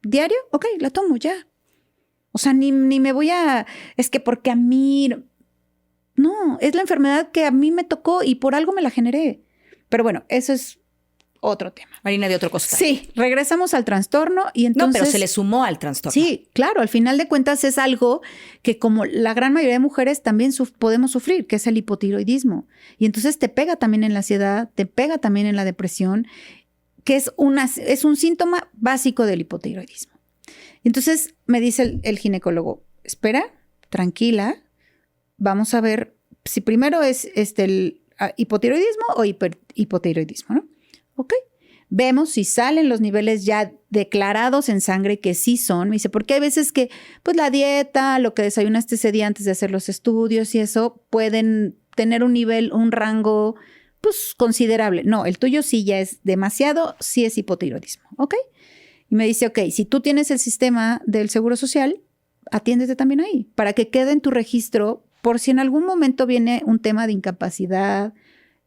¿Diario? Ok, la tomo ya. O sea, ni me voy a... Es que porque a mí... No, es la enfermedad que a mí me tocó y por algo me la generé. Pero bueno, eso es otro tema. Harina de otro costal. Sí, regresamos al trastorno y entonces... No, pero se le sumó al trastorno. Sí, claro, al final de cuentas es algo que como la gran mayoría de mujeres también podemos sufrir, que es el hipotiroidismo. Y entonces te pega también en la ansiedad, te pega también en la depresión, que es un síntoma básico del hipotiroidismo. Entonces me dice el ginecólogo, espera, tranquila, vamos a ver si primero es el hipotiroidismo o hipotiroidismo, ¿no? Ok, vemos si salen los niveles ya declarados en sangre que sí son. Me dice, porque hay veces que pues la dieta, lo que desayunaste ese día antes de hacer los estudios y eso pueden tener un nivel, un rango pues considerable. No, el tuyo sí ya es demasiado, sí es hipotiroidismo, ¿ok? Y me dice, ok, si tú tienes el sistema del Seguro Social, atiéndete también ahí, para que quede en tu registro por si en algún momento viene un tema de incapacidad,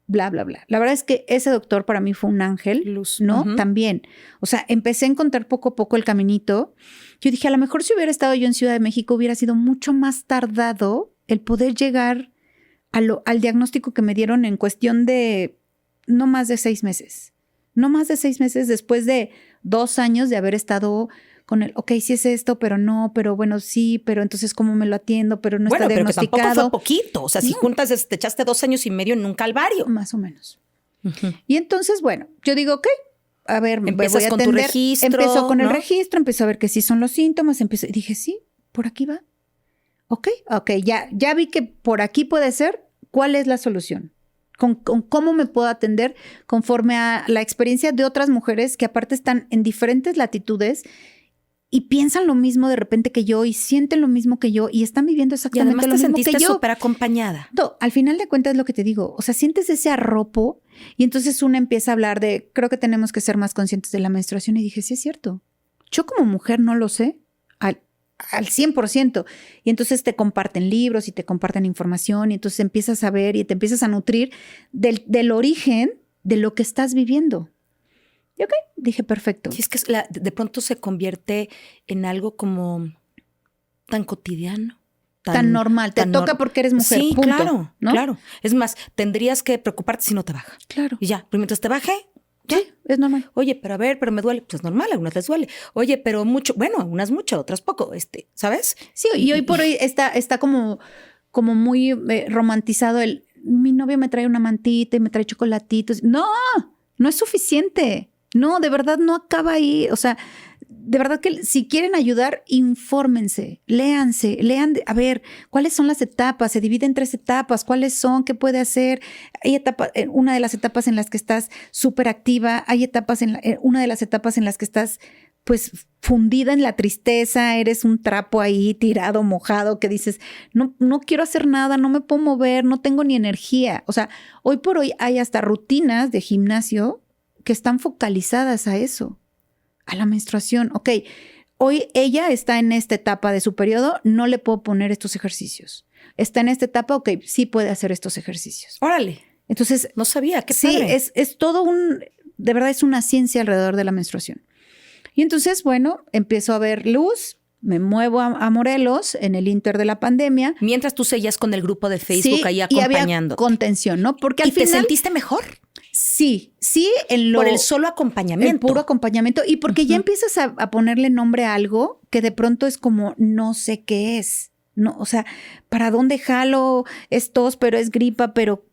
bla, bla, bla. La verdad es que ese doctor para mí fue un ángel, Luz. ¿no? Ujú. También. O sea, empecé a encontrar poco a poco el caminito. Yo dije, a lo mejor si hubiera estado yo en Ciudad de México hubiera sido mucho más tardado el poder llegar al diagnóstico que me dieron en cuestión de no más de 6 meses. No más de 6 meses después de 2 años de haber estado con el, ok, sí es esto, pero no, pero bueno, sí, pero entonces ¿cómo me lo atiendo? Pero no Bueno, está pero que diagnosticado. tampoco fue poquito. O sea, si No. juntas, te echaste 2 años y medio en un calvario. Más o menos. Ujú. Y entonces, bueno, yo digo, ok, a ver, me Empiezas voy a con tu atender. registro, Empezó con el ¿no? registro, empezó a ver que sí son los síntomas, y dije, sí, por aquí va. Ok, ya vi que por aquí puede ser. ¿Cuál es la solución? Con cómo me puedo atender conforme a la experiencia de otras mujeres que aparte están en diferentes latitudes y piensan lo mismo de repente que yo y sienten lo mismo que yo y están viviendo Y exactamente además lo te mismo que sentiste yo. súper acompañada. No, al final de cuentas es lo que te digo, o sea, sientes ese arropo y entonces una empieza a hablar de, creo que tenemos que ser más conscientes de la menstruación y dije, sí es cierto, yo como mujer no lo sé al 100% y entonces te comparten libros y te comparten información y entonces empiezas a ver y te empiezas a nutrir del origen de lo que estás viviendo. Y ok, dije, perfecto. Y es que de pronto se convierte en algo como tan cotidiano. Tan normal, te toca porque eres mujer, Sí, punto, claro, ¿no? claro. Es más, tendrías que preocuparte si no te baja. Claro. Y ya, pero mientras te baje, ya. Sí, es normal. Oye, pero a ver, pero me duele. Pues normal, a algunas les duele. Oye, pero mucho, bueno, a unas mucho, a otras poco, ¿sabes? Sí, y hoy por hoy está como muy romantizado mi novio me trae una mantita y me trae chocolatitos. No, no es suficiente. No, de verdad no acaba ahí. O sea, de verdad que si quieren ayudar, infórmense, lean, a ver, ¿cuáles son las etapas? Se divide en 3 etapas, ¿cuáles son? ¿Qué puede hacer? Hay etapas, una de las etapas en las que estás súper activa, hay etapas una de las etapas en las que estás pues fundida en la tristeza, eres un trapo ahí tirado, mojado, que dices, no quiero hacer nada, no me puedo mover, no tengo ni energía. O sea, hoy por hoy hay hasta rutinas de gimnasio que están focalizadas a eso, a la menstruación. Ok, hoy ella está en esta etapa de su periodo, no le puedo poner estos ejercicios. Está en esta etapa, ok, sí puede hacer estos ejercicios. Órale. Entonces, No sabía, qué sí, padre. es todo de verdad es una ciencia alrededor de la menstruación. Y entonces, bueno, empiezo a ver luz, me muevo a Morelos en el inter de la pandemia. Mientras tú seguías con el grupo de Facebook Sí, ahí y había acompañando. contención, ¿no? Porque al ¿Y te final sentiste mejor? sí, Por el solo acompañamiento. el puro acompañamiento y porque ya empiezas a ponerle nombre a algo que de pronto es como no sé qué es. No, o sea, ¿para dónde jalo? Es tos, pero es gripa, pero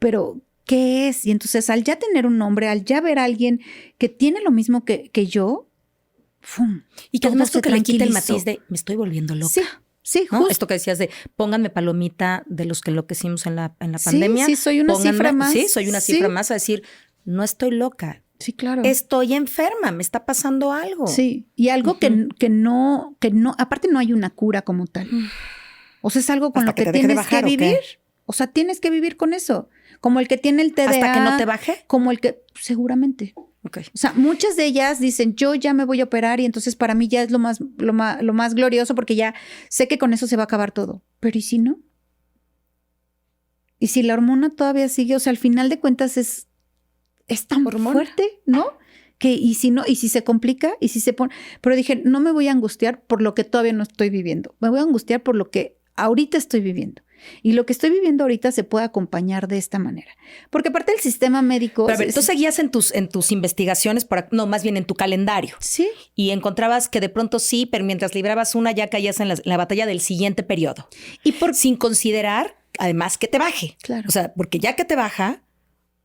¿qué es? Y entonces al ya tener un nombre, al ya ver a alguien que tiene lo mismo que yo, ¡fum! Y que además todo tú se que le quita el tranquilizó. matiz de me estoy volviendo loca. Sí, ¿no? justo. Esto que decías de pónganme palomita de los que enloquecimos en la Sí, pandemia. sí, soy una cifra más. Sí, soy una Sí. cifra más a decir, no estoy loca. Sí, claro. Estoy enferma, me está pasando algo. Sí, y algo que no, aparte no hay una cura como tal. O sea, es algo con ¿Hasta lo que que te deje de tienes bajar, que o qué? vivir. O sea, tienes que vivir con eso. Como el que tiene el TDA. ¿Hasta que no te baje? Como el que, seguramente. Ok. O sea, muchas de ellas dicen, yo ya me voy a operar y entonces para mí ya es lo más glorioso porque ya sé que con eso se va a acabar todo. Pero ¿y si no? ¿Y si la hormona todavía sigue? O sea, al final de cuentas es tan Hormona. fuerte, ¿no? Que y si no, y si se complica, y si se pone. Pero dije, no me voy a angustiar por lo que todavía no estoy viviendo. Me voy a angustiar por lo que ahorita estoy viviendo. Y lo que estoy viviendo ahorita se puede acompañar de esta manera. Porque aparte del sistema médico. Pero a ver, tú seguías en tus investigaciones, más bien en tu calendario. Sí. Y encontrabas que de pronto sí, pero mientras librabas una ya caías en la batalla del siguiente periodo. Y sin considerar, además, que te baje. Claro. O sea, porque ya que te baja,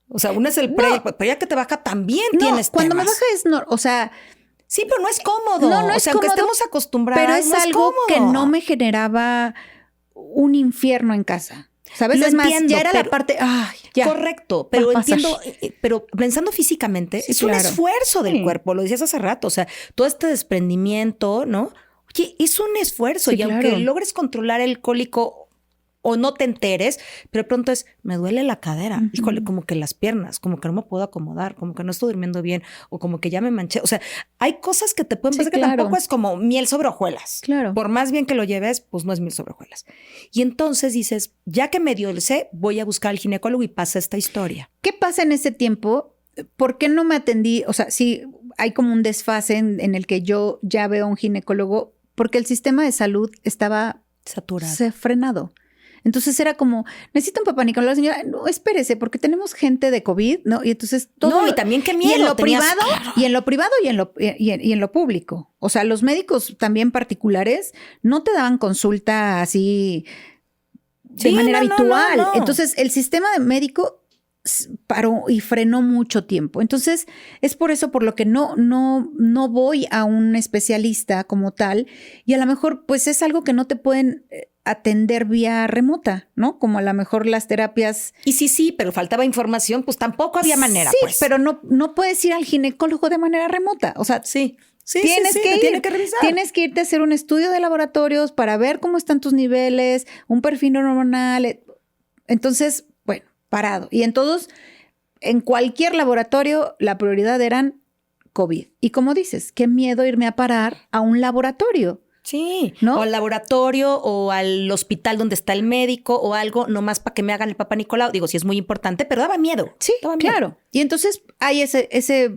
o sea, uno es el No. pero ya que te baja también No, tienes cuando temas. me baja es o sea, Sí, pero no es cómodo. No, no es o sea, aunque cómodo, estemos acostumbrados, pero es no algo cómodo. que no me generaba un infierno en casa. ¿Sabes? Lo Es más, entiendo, ya era la pero- parte, ay, ya. Correcto, pero va a pasar. entiendo, pero pensando físicamente, Sí, es un claro. esfuerzo del Sí. cuerpo, lo decías hace rato, o sea, todo este desprendimiento, ¿no? Oye, es un esfuerzo Sí, y aunque claro. logres controlar el cólico o no te enteres, pero de pronto es, me duele la cadera, Ujú. híjole, como que las piernas, como que no me puedo acomodar, como que no estoy durmiendo bien o como que ya me manché, o sea, hay cosas que te pueden Sí, pasar que claro. tampoco es como miel sobre hojuelas. Claro. Por más bien que lo lleves, pues no es miel sobre hojuelas. Y entonces dices, ya que medio lo sé, voy a buscar al ginecólogo y pasa esta historia. ¿Qué pasa en ese tiempo? ¿Por qué no me atendí? O sea, sí, hay como un desfase en el que yo ya veo a un ginecólogo porque el sistema de salud estaba Saturado. frenado. Entonces era como, necesito un papá Nicolau, señora, no, espérese, porque tenemos gente de COVID, ¿no? Y entonces todo. No, y también qué miedo. Y en lo tenías- privado, claro. y en lo privado y en lo público. O sea, los médicos también particulares no te daban consulta así de Sí, manera no, no, habitual. no, no. Entonces, el sistema de médico paró y frenó mucho tiempo. Entonces, es por eso por lo que no voy a un especialista como tal. Y a lo mejor, pues es algo que no te pueden atender vía remota, ¿no? Como a lo mejor las terapias. Y sí, pero faltaba información, pues tampoco había manera, Sí, pues. pero no puedes ir al ginecólogo de manera remota. O sea, Sí, tienes que te ir, tiene que revisar. tienes que irte a hacer un estudio de laboratorios para ver cómo están tus niveles, un perfil hormonal. Entonces, bueno, parado. Y en cualquier laboratorio, la prioridad eran COVID. Y como dices, qué miedo irme a parar a un laboratorio. Sí, ¿No? o al laboratorio o al hospital donde está el médico o algo, nomás para que me hagan el papá Nicolau. Digo, sí es muy importante, pero daba miedo. Sí, Daba miedo. claro. Y entonces hay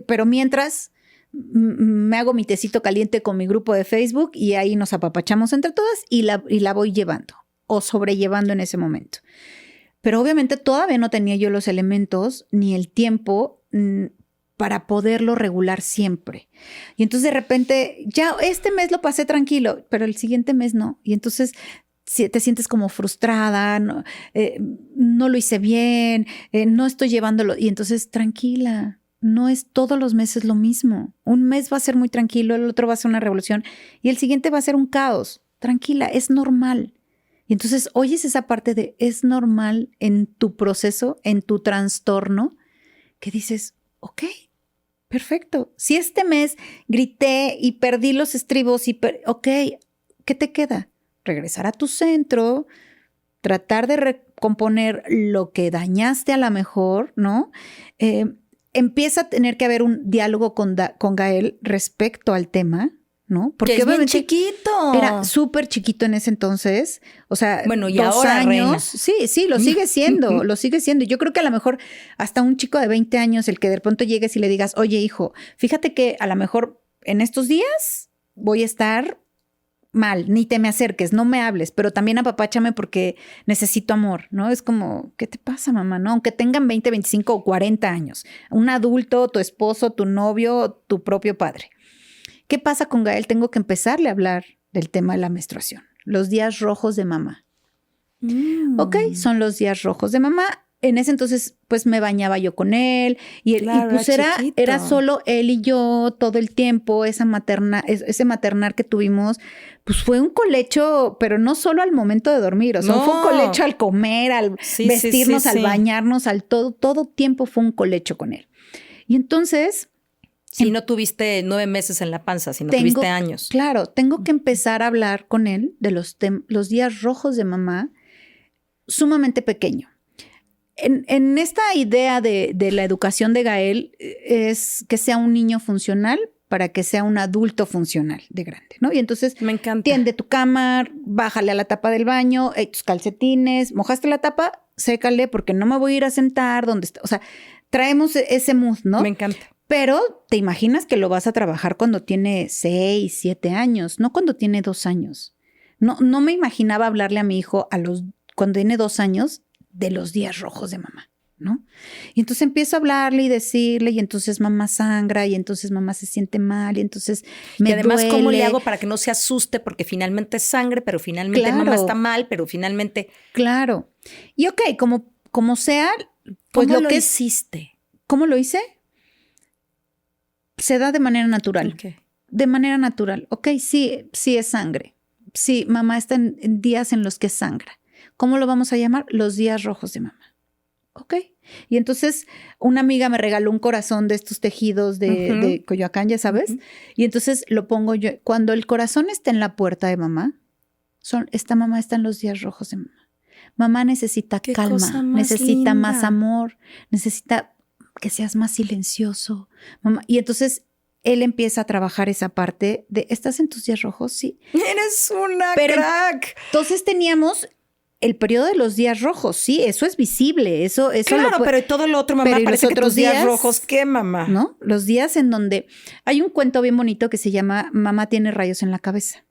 pero mientras me hago mi tecito caliente con mi grupo de Facebook y ahí nos apapachamos entre todas y la voy llevando o sobrellevando en ese momento. Pero obviamente todavía no tenía yo los elementos ni el tiempo para poderlo regular siempre. Y entonces de repente, ya este mes lo pasé tranquilo, pero el siguiente mes no. Y entonces te sientes como frustrada, no lo hice bien, no estoy llevándolo. Y entonces, tranquila, no es todos los meses lo mismo. Un mes va a ser muy tranquilo, el otro va a ser una revolución y el siguiente va a ser un caos. Tranquila, es normal. Y entonces oyes esa parte de es normal en tu proceso, en tu trastorno, que dices, ok, perfecto. Si este mes grité y perdí los estribos, ok, ¿qué te queda? Regresar a tu centro, tratar de recomponer lo que dañaste a lo mejor, ¿no? Empieza a tener que haber un diálogo con Gael respecto al tema, ¿no? Porque es bien chiquito. Era súper chiquito en ese entonces. O sea, Bueno, y 2 ahora, años. reina. Sí, lo sigue siendo, lo sigue siendo. Yo creo que a lo mejor hasta un chico de 20 años, el que de pronto llegues y le digas, oye, hijo, fíjate que a lo mejor en estos días voy a estar mal, ni te me acerques, no me hables, pero también apapáchame porque necesito amor, ¿no? Es como, ¿qué te pasa, mamá? ¿No? Aunque tengan 20, 25 o 40 años, un adulto, tu esposo, tu novio, tu propio padre. ¿Qué pasa con Gael? Tengo que empezarle a hablar del tema de la menstruación, los días rojos de mamá. Ok, son los días rojos de mamá. En ese entonces, pues me bañaba yo con él y pues era solo él y yo todo el tiempo. Ese maternar que tuvimos, pues fue un colecho, pero no solo al momento de dormir, o sea, fue un colecho al comer, al vestirnos, al bañarnos, al todo tiempo fue un colecho con él. Y entonces... Si no tuviste 9 meses en la panza, si no tuviste años. Claro, tengo que empezar a hablar con él de los días rojos de mamá sumamente pequeño. En esta idea de la educación de Gael es que sea un niño funcional para que sea un adulto funcional de grande, ¿no? Y entonces me encanta. Tiende tu cama, bájale a la tapa del baño, tus calcetines, mojaste la tapa, sécale porque no me voy a ir a sentar donde está. O sea, traemos ese mood, ¿no? Me encanta. Pero te imaginas que lo vas a trabajar cuando tiene 6, 7 años, no cuando tiene 2 años. No me imaginaba hablarle a mi hijo cuando tiene 2 años de los días rojos de mamá, ¿no? Y entonces empiezo a hablarle y decirle, y entonces mamá sangra, y entonces mamá se siente mal, y entonces y además, duele. ¿cómo le hago para que no se asuste? Porque finalmente es sangre, pero finalmente mamá está mal, pero finalmente... Claro. Y ok, como sea, pues ¿Cómo lo que hiciste? ¿Cómo lo hice? Se da de manera natural. Okay. De manera natural. Ok, sí es sangre. Sí, mamá está en días en los que sangra. ¿Cómo lo vamos a llamar? Los días rojos de mamá. Ok. Y entonces una amiga me regaló un corazón de estos tejidos de Coyoacán, ya sabes. Y entonces lo pongo yo. Cuando el corazón está en la puerta de mamá, esta mamá está en los días rojos de mamá. Mamá necesita calma, necesita más amor, necesita que seas más silencioso. Mamá. Y entonces él empieza a trabajar esa parte de, ¿estás en tus días rojos? Sí. Eres una crack. Entonces teníamos el periodo de los días rojos, sí, eso es visible, eso claro, pero todo lo otro, mamá, parece que tus días rojos, ¿qué, mamá? ¿No? Los días en donde hay un cuento bien bonito que se llama Mamá tiene rayos en la cabeza.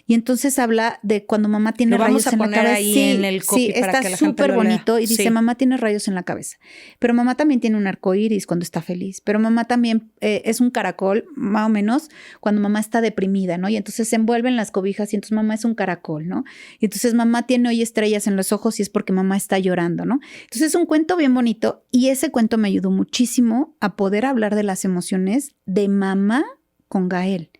Y entonces habla de cuando mamá tiene rayos en la cabeza. Lo vamos a poner ahí en el copy para que la gente lo lea. Sí, está súper bonito y dice, mamá tiene rayos en la cabeza. Pero mamá también tiene un arco iris cuando está feliz. Pero mamá también es un caracol, más o menos, cuando mamá está deprimida, ¿no? Y entonces se envuelve en las cobijas y entonces mamá es un caracol, ¿no? Y entonces mamá tiene hoy estrellas en los ojos y es porque mamá está llorando, ¿no? Entonces es un cuento bien bonito y ese cuento me ayudó muchísimo a poder hablar de las emociones de mamá con Gael.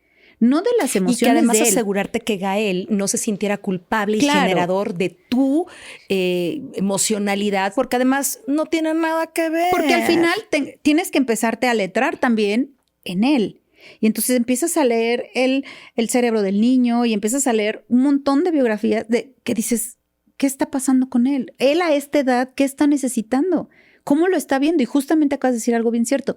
No de las emociones de él. Y que además asegurarte que Gael no se sintiera culpable y generador de tu emocionalidad, porque además no tiene nada que ver. Porque al final tienes que empezarte a letrar también en él. Y entonces empiezas a leer el cerebro del niño y empiezas a leer un montón de biografías que dices, ¿qué está pasando con él? Él a esta edad, ¿qué está necesitando? ¿Cómo lo está viendo? Y justamente acabas de decir algo bien cierto.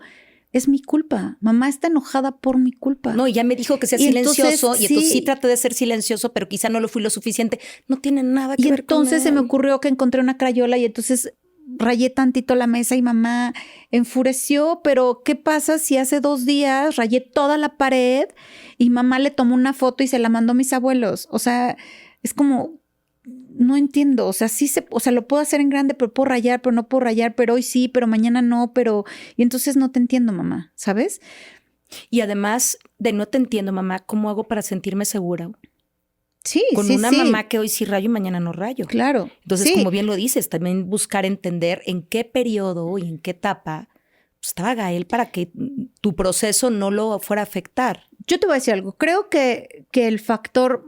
Es mi culpa. Mamá está enojada por mi culpa. No, y ya me dijo que sea silencioso. Y entonces sí traté de ser silencioso, pero quizá no lo fui lo suficiente. No tiene nada que ver con él. Y entonces se me ocurrió que encontré una crayola y entonces rayé tantito la mesa y mamá enfureció. Pero ¿qué pasa si hace 2 días rayé toda la pared y mamá le tomó una foto y se la mandó a mis abuelos? O sea, es como... No entiendo, o sea, lo puedo hacer en grande, pero puedo rayar, pero no puedo rayar, pero hoy sí, pero mañana no, pero... Y entonces no te entiendo, mamá, ¿sabes? Y además de no te entiendo, mamá, ¿cómo hago para sentirme segura? Sí, Con una mamá que hoy sí rayo y mañana no rayo. Claro. Entonces, como bien lo dices, también buscar entender en qué periodo y en qué etapa estaba Gael para que tu proceso no lo fuera a afectar. Yo te voy a decir algo, creo que el factor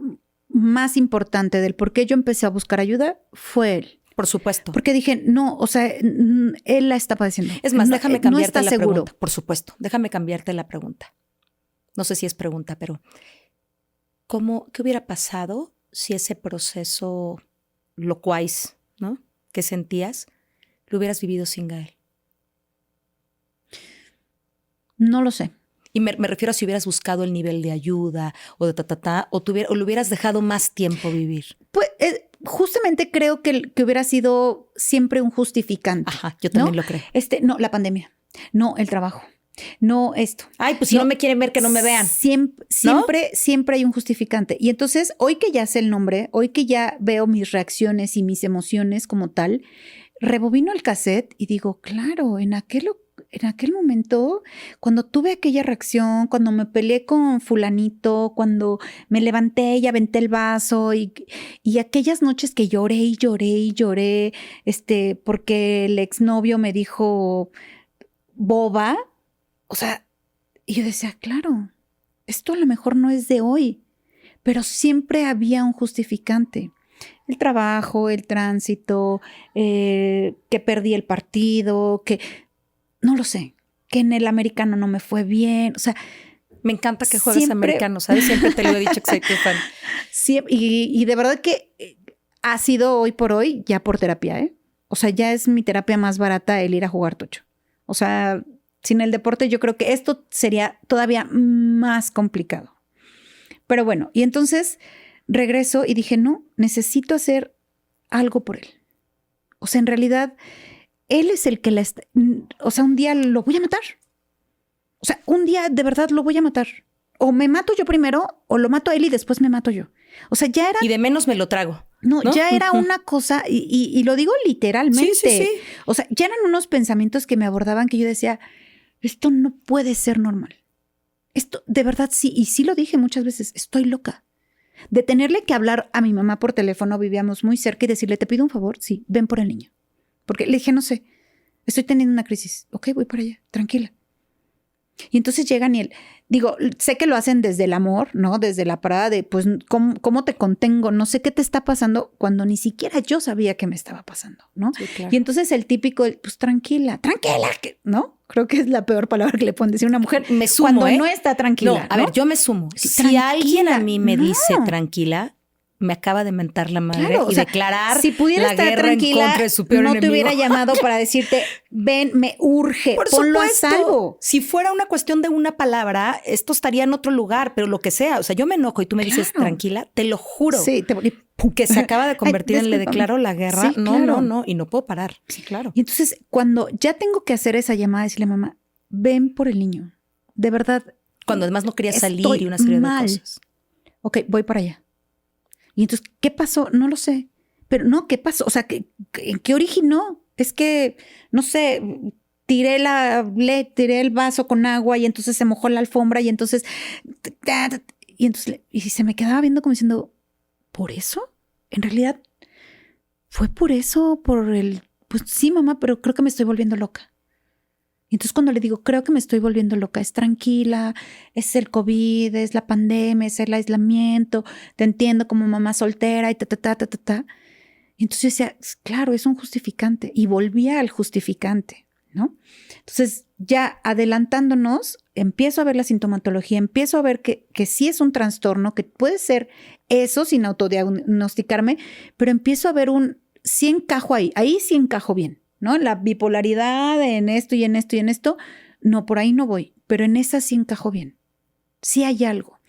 más importante del por qué yo empecé a buscar ayuda fue él. Por supuesto. Porque dije, no, o sea, él la está padeciendo. Es más, déjame cambiarte la seguro. Pregunta. Por supuesto, déjame cambiarte la pregunta. No sé si es pregunta, pero ¿qué hubiera pasado si ese proceso locuaz, ¿no?, que sentías, lo hubieras vivido sin Gael? No lo sé. Y me refiero a si hubieras buscado el nivel de ayuda o de o lo hubieras dejado más tiempo vivir. Pues justamente creo que hubiera sido siempre un justificante. Ajá, yo también lo creo. No, la pandemia, no el trabajo, no esto. Ay, pues si no me quieren ver, que no me vean. Siempre hay un justificante. Y entonces, hoy que ya sé el nombre, hoy que ya veo mis reacciones y mis emociones como tal, rebobino el cassette y digo, claro, en aquel momento, cuando tuve aquella reacción, cuando me peleé con fulanito, cuando me levanté y aventé el vaso y aquellas noches que lloré y lloré y lloré, porque el exnovio me dijo boba, o sea, y yo decía, claro, esto a lo mejor no es de hoy, pero siempre había un justificante. El trabajo, el tránsito, que perdí el partido, que... No lo sé, que en el americano no me fue bien, o sea... Me encanta que juegues americano, ¿sabes? Siempre te lo he dicho que soy tu fan. Y de verdad que ha sido hoy por hoy ya por terapia, ¿eh? O sea, ya es mi terapia más barata el ir a jugar tocho. O sea, sin el deporte yo creo que esto sería todavía más complicado. Pero bueno, y entonces regreso y dije, no, necesito hacer algo por él. O sea, en realidad... Él es el que o sea, un día lo voy a matar. O sea, un día de verdad lo voy a matar. O me mato yo primero, o lo mato a él y después me mato yo. O sea, ya era... Y de menos me lo trago. No, ya era una cosa, y lo digo literalmente. Sí. O sea, ya eran unos pensamientos que me abordaban que yo decía, esto no puede ser normal. Esto, de verdad, sí. Y sí lo dije muchas veces, estoy loca. De tenerle que hablar a mi mamá por teléfono, vivíamos muy cerca, y decirle, ¿te pido un favor? Sí, ven por el niño. Porque le dije, no sé, estoy teniendo una crisis. Ok, voy para allá, tranquila. Y entonces llegan y digo, sé que lo hacen desde el amor, ¿no? Desde la parada de, pues, ¿cómo te contengo? No sé qué te está pasando cuando ni siquiera yo sabía qué me estaba pasando, ¿no? Sí, claro. Y entonces el típico, pues tranquila, ¿no? Creo que es la peor palabra que le pueden decir a una mujer. Me sumo, cuando ¿eh? no está tranquila. No, a ver, yo me sumo. Sí, Si alguien a mí me no. dice tranquila, me acaba de mentar la madre Claro, o y sea, declarar si pudiera la estar guerra tranquila, en contra de su peor no enemigo. te hubiera llamado para decirte, ven, me urge, Por ponlo supuesto. a salvo. Si fuera una cuestión de una palabra, esto estaría en otro lugar, pero lo que sea. O sea, yo me enojo y tú me dices Claro. tranquila, te lo juro. Sí, Que se acaba de convertir Ay, en le discúlpame. declaro la guerra. Sí, No, claro. no, y no puedo parar. Sí, claro. Y entonces, cuando ya tengo que hacer esa llamada, decirle, mamá, ven por el niño. De verdad. Cuando además no quería salir estoy y una serie mal. de cosas. Ok, voy para allá. Y entonces, ¿qué pasó? No lo sé. Pero no, ¿qué pasó? O sea, ¿qué originó? Es que, no sé, tiré el vaso con agua y entonces se mojó la alfombra y entonces... Y se me quedaba viendo como diciendo, ¿por eso? En realidad, fue por eso, pues sí, mamá, pero creo que me estoy volviendo loca. Y entonces cuando le digo, creo que me estoy volviendo loca, es tranquila, es el COVID, es la pandemia, es el aislamiento, te entiendo como mamá soltera y ta. Y entonces yo decía, claro, es un justificante. Y volvía al justificante, ¿no? Entonces ya adelantándonos, empiezo a ver la sintomatología, empiezo a ver que sí es un trastorno, que puede ser eso sin autodiagnosticarme, pero empiezo a ver sí encajo ahí sí encajo bien. ¿No? La bipolaridad en esto y en esto y en esto, no, por ahí no voy, pero en esa sí encajo bien. Sí hay algo.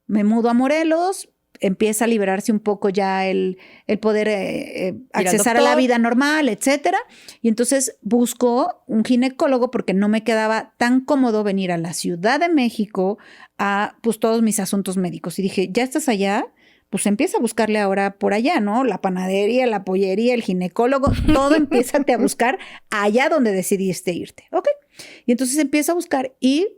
Me mudo a Morelos, empieza a liberarse un poco ya el poder accesar a la vida normal, etcétera. Y entonces busco un ginecólogo porque no me quedaba tan cómodo venir a la Ciudad de México a pues todos mis asuntos médicos. Y dije, ya estás allá, pues empieza a buscarle ahora por allá, ¿no? La panadería, la pollería, el ginecólogo, todo empiézate a buscar allá donde decidiste irte, ¿ok? Y entonces empiezo a buscar y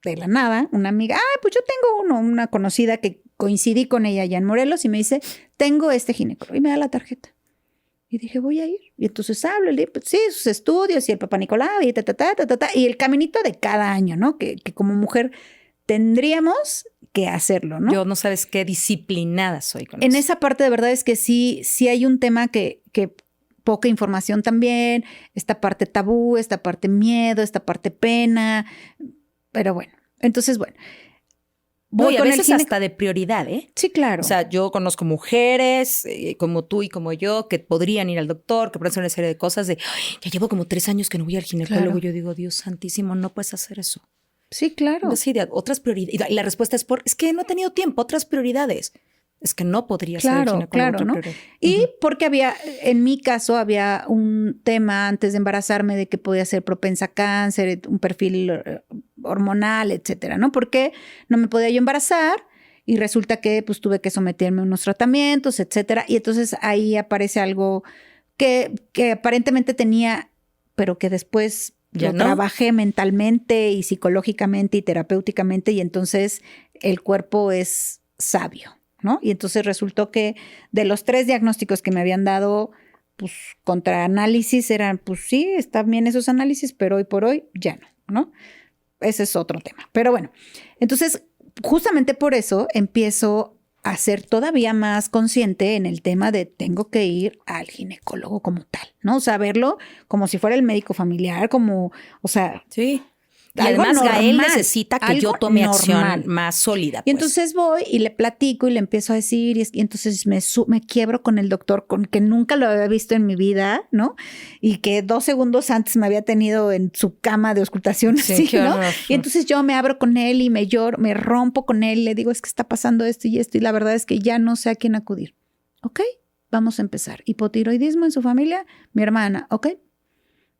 de la nada, una amiga, pues yo tengo una conocida que coincidí con ella allá en Morelos y me dice, tengo este ginecólogo y me da la tarjeta. Y dije, voy a ir. Y entonces hablo, pues, sí, sus estudios y el papá Nicolau y y el caminito de cada año, ¿no? Que como mujer tendríamos que hacerlo, ¿no? Yo no sabes qué disciplinada soy con En eso. esa parte de verdad es que sí hay un tema que poca información también, esta parte tabú, esta parte miedo, esta parte pena, pero bueno, entonces bueno. Voy a veces hasta de prioridad, ¿eh? Sí, claro. O sea, yo conozco mujeres como tú y como yo que podrían ir al doctor, que pueden hacer una serie de cosas de, ya llevo como 3 años que no voy al ginecólogo. Claro. Yo digo, Dios santísimo, no puedes hacer eso. Sí, claro. Sí, de otras prioridades. Y la respuesta es que no he tenido tiempo, otras prioridades. Es que no podría ser el ginecólogo. Claro, ¿no? Y porque en mi caso, había un tema antes de embarazarme de que podía ser propensa a cáncer, un perfil hormonal, etcétera, ¿no? Porque no me podía yo embarazar y resulta que pues tuve que someterme a unos tratamientos, etcétera. Y entonces ahí aparece algo que aparentemente tenía, pero que después ya lo no trabajé mentalmente y psicológicamente y terapéuticamente y entonces el cuerpo es sabio, ¿no? Y entonces resultó que de los 3 diagnósticos que me habían dado, pues contra análisis eran, pues sí, están bien esos análisis, pero hoy por hoy ya no. Ese es otro tema. Pero bueno, entonces justamente por eso empiezo a ser todavía más consciente en el tema de tengo que ir al ginecólogo como tal, ¿no? O sea, verlo como si fuera el médico familiar, como, o sea... Sí. Y algo además normal, Gael necesita que yo tome normal. acción más sólida. Y entonces voy y le platico y le empiezo a decir y entonces me quiebro con el doctor, con que nunca lo había visto en mi vida, ¿no? Y que 2 segundos antes me había tenido en su cama de auscultación, sí, así, ¿no? Y entonces yo me abro con él y me lloro, me rompo con él, le digo, es que está pasando esto y la verdad es que ya no sé a quién acudir. ¿Ok? Vamos a empezar. Hipotiroidismo en su familia, mi hermana, ¿ok?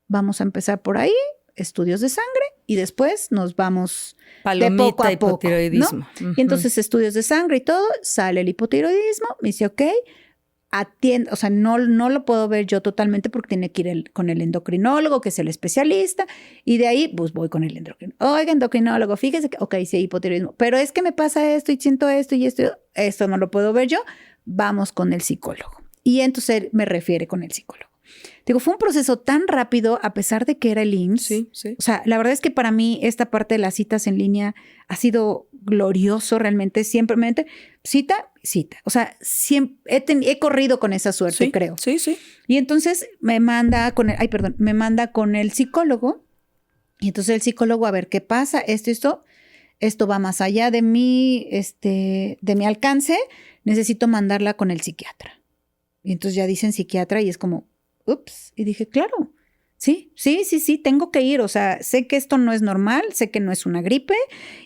Vamos a empezar por ahí. Estudios de sangre y después nos vamos palomita, de poco a poco, hipotiroidismo. ¿no? Y entonces estudios de sangre y todo, sale el hipotiroidismo, me dice, ok, atiende, o sea, no lo puedo ver yo totalmente porque tiene que ir con el endocrinólogo, que es el especialista, y de ahí, pues voy con el endocrinólogo. Oiga, endocrinólogo, fíjese que, ok, sí, hipotiroidismo, pero es que me pasa esto y siento esto y esto no lo puedo ver yo, vamos con el psicólogo. Y entonces me refiere con el psicólogo. Digo, fue un proceso tan rápido a pesar de que era el IMSS. Sí, sí. O sea, la verdad es que para mí esta parte de las citas en línea ha sido glorioso realmente. Siempre cita. O sea, siempre he corrido con esa suerte, Sí, creo. sí, sí. Y entonces me manda con el psicólogo. Y entonces el psicólogo, a ver qué pasa, esto va más allá de mi alcance, necesito mandarla con el psiquiatra. Y entonces ya dicen psiquiatra y es como, ups. Y dije, claro, sí, tengo que ir. O sea, sé que esto no es normal, sé que no es una gripe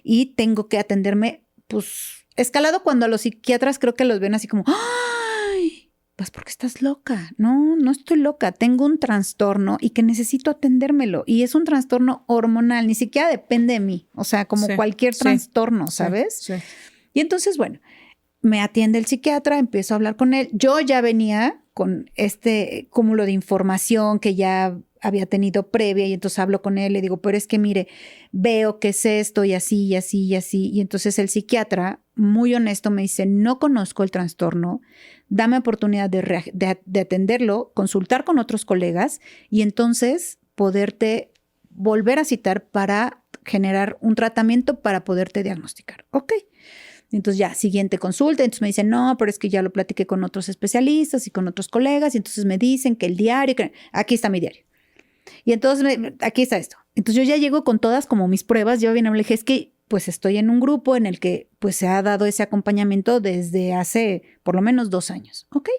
y tengo que atenderme, pues, escalado cuando a los psiquiatras creo que los ven así como, ¡ay! Pues porque estás loca. No estoy loca. Tengo un trastorno y que necesito atendérmelo. Y es un trastorno hormonal, ni siquiera depende de mí. O sea, como cualquier trastorno, ¿sabes? Sí. Y entonces, bueno, me atiende el psiquiatra, empiezo a hablar con él. Yo ya venía con este cúmulo de información que ya había tenido previa y entonces hablo con él, le digo, pero es que mire, veo que es esto y así, y así, y así. Y entonces el psiquiatra, muy honesto, me dice, no conozco el trastorno, dame oportunidad de atenderlo, consultar con otros colegas y entonces poderte volver a citar para generar un tratamiento para poderte diagnosticar. Ok. Entonces ya, siguiente consulta, entonces me dicen, no, pero es que ya lo platiqué con otros especialistas y con otros colegas y entonces me dicen que el diario, aquí está mi diario. Y entonces aquí está esto. Entonces yo ya llego con todas como mis pruebas, yo bien le dije, es que pues estoy en un grupo en el que pues se ha dado ese acompañamiento desde hace por lo menos 2 años, ¿ok?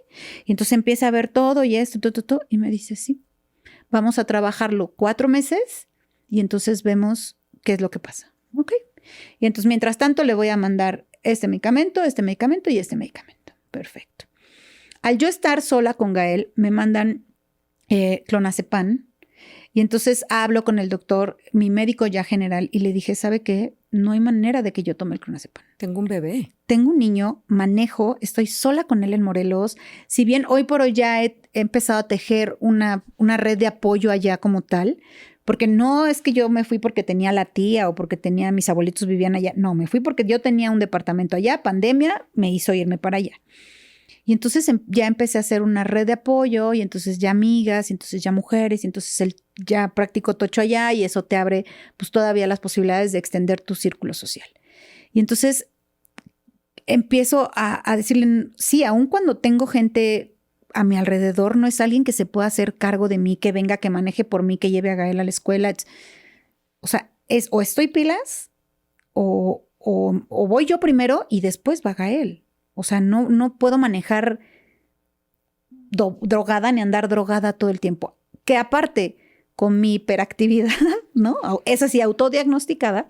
Y entonces empieza a ver todo y esto, y me dice, sí, vamos a trabajarlo 4 meses y entonces vemos qué es lo que pasa, ¿ok? Y entonces mientras tanto le voy a mandar este medicamento y este medicamento. Perfecto. Al yo estar sola con Gael, me mandan clonazepam y entonces hablo con el doctor, mi médico ya general, y le dije, ¿sabe qué? No hay manera de que yo tome el clonazepam. Tengo un bebé. Tengo un niño, manejo, estoy sola con él en Morelos. Si bien hoy por hoy ya he empezado a tejer una red de apoyo allá como tal, porque no es que yo me fui porque tenía la tía o porque tenía mis abuelitos vivían allá. No, me fui porque yo tenía un departamento allá. Pandemia me hizo irme para allá. Y entonces ya empecé a hacer una red de apoyo y entonces ya amigas y entonces ya mujeres y entonces él ya practicó tocho allá y eso te abre pues todavía las posibilidades de extender tu círculo social. Y entonces empiezo a decirle, sí, aun cuando tengo gente a mi alrededor, no es alguien que se pueda hacer cargo de mí, que venga, que maneje por mí, que lleve a Gael a la escuela. O sea, es o estoy pilas o voy yo primero y después va Gael. O sea, no puedo manejar drogada ni andar drogada todo el tiempo. Que aparte, con mi hiperactividad, ¿no? Esa sí, autodiagnosticada,